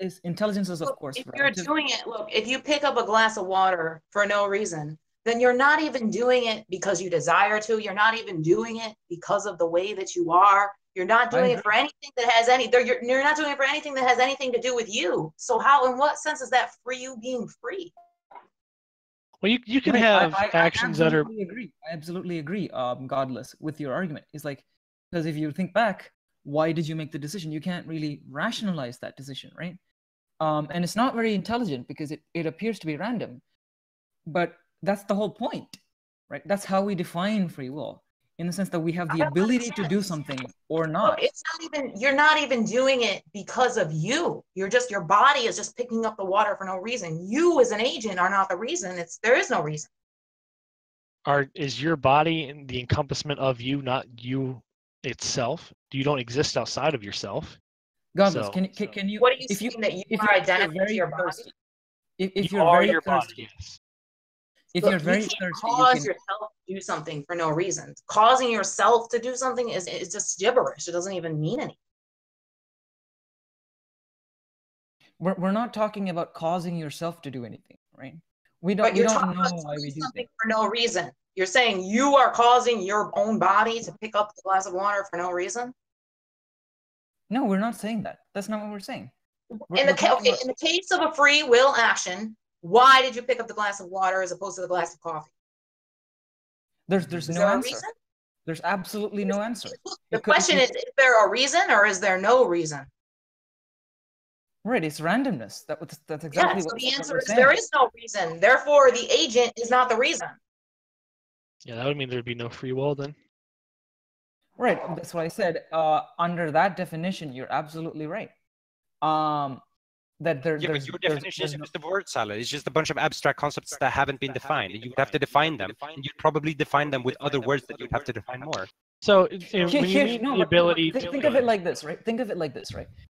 is of course. If you're doing it, look, if you pick up a glass of water for no reason, then you're not even doing it because you desire to. You're not even doing it because of the way that you are. You're not doing it for anything that has you're not doing it for anything that has anything to do with you. So how, in what sense is that for you being free? Well, you can have actions that are. I absolutely agree, godless, with your argument. It's like, because if you think back, why did you make the decision? You can't really rationalize that decision, right? And it's not very intelligent because it appears to be random. But that's the whole point, right? That's how we define free will, in the sense that we have the ability to do something or not. Look, you're not even doing it because of you. Your body is just picking up the water for no reason. You as an agent are not the reason. There is no reason. Is your body in the encompassment of you, not you itself? You don't exist outside of yourself. Godless, can you? What are you saying, that you are identical to your body? If you're very thirsty, if you're very thirsty, cause yourself to do something for no reason. Causing yourself to do something is just gibberish. It doesn't even mean anything. We're not talking about causing yourself to do anything, right? We don't know why we do something for no reason. You're saying you are causing your own body to pick up a glass of water for no reason? No, we're not saying that. That's not what we're saying. In the case of a free will action, why did you pick up the glass of water as opposed to the glass of coffee? There's no answer. There's absolutely no answer. The question is there a reason or is there no reason? Right, it's randomness. That's exactly what the answer is there is no reason. Therefore, the agent is not the reason. Yeah, that would mean there'd be no free will then. Right, that's what I said. Under that definition, you're absolutely right. But your definition is just a word salad. It's just a bunch of abstract concepts that haven't been defined. You would have to define them, and you'd probably define them with other words that you'd have to define more. So when you mean the ability, think of it like this, right? Think of it like this, right?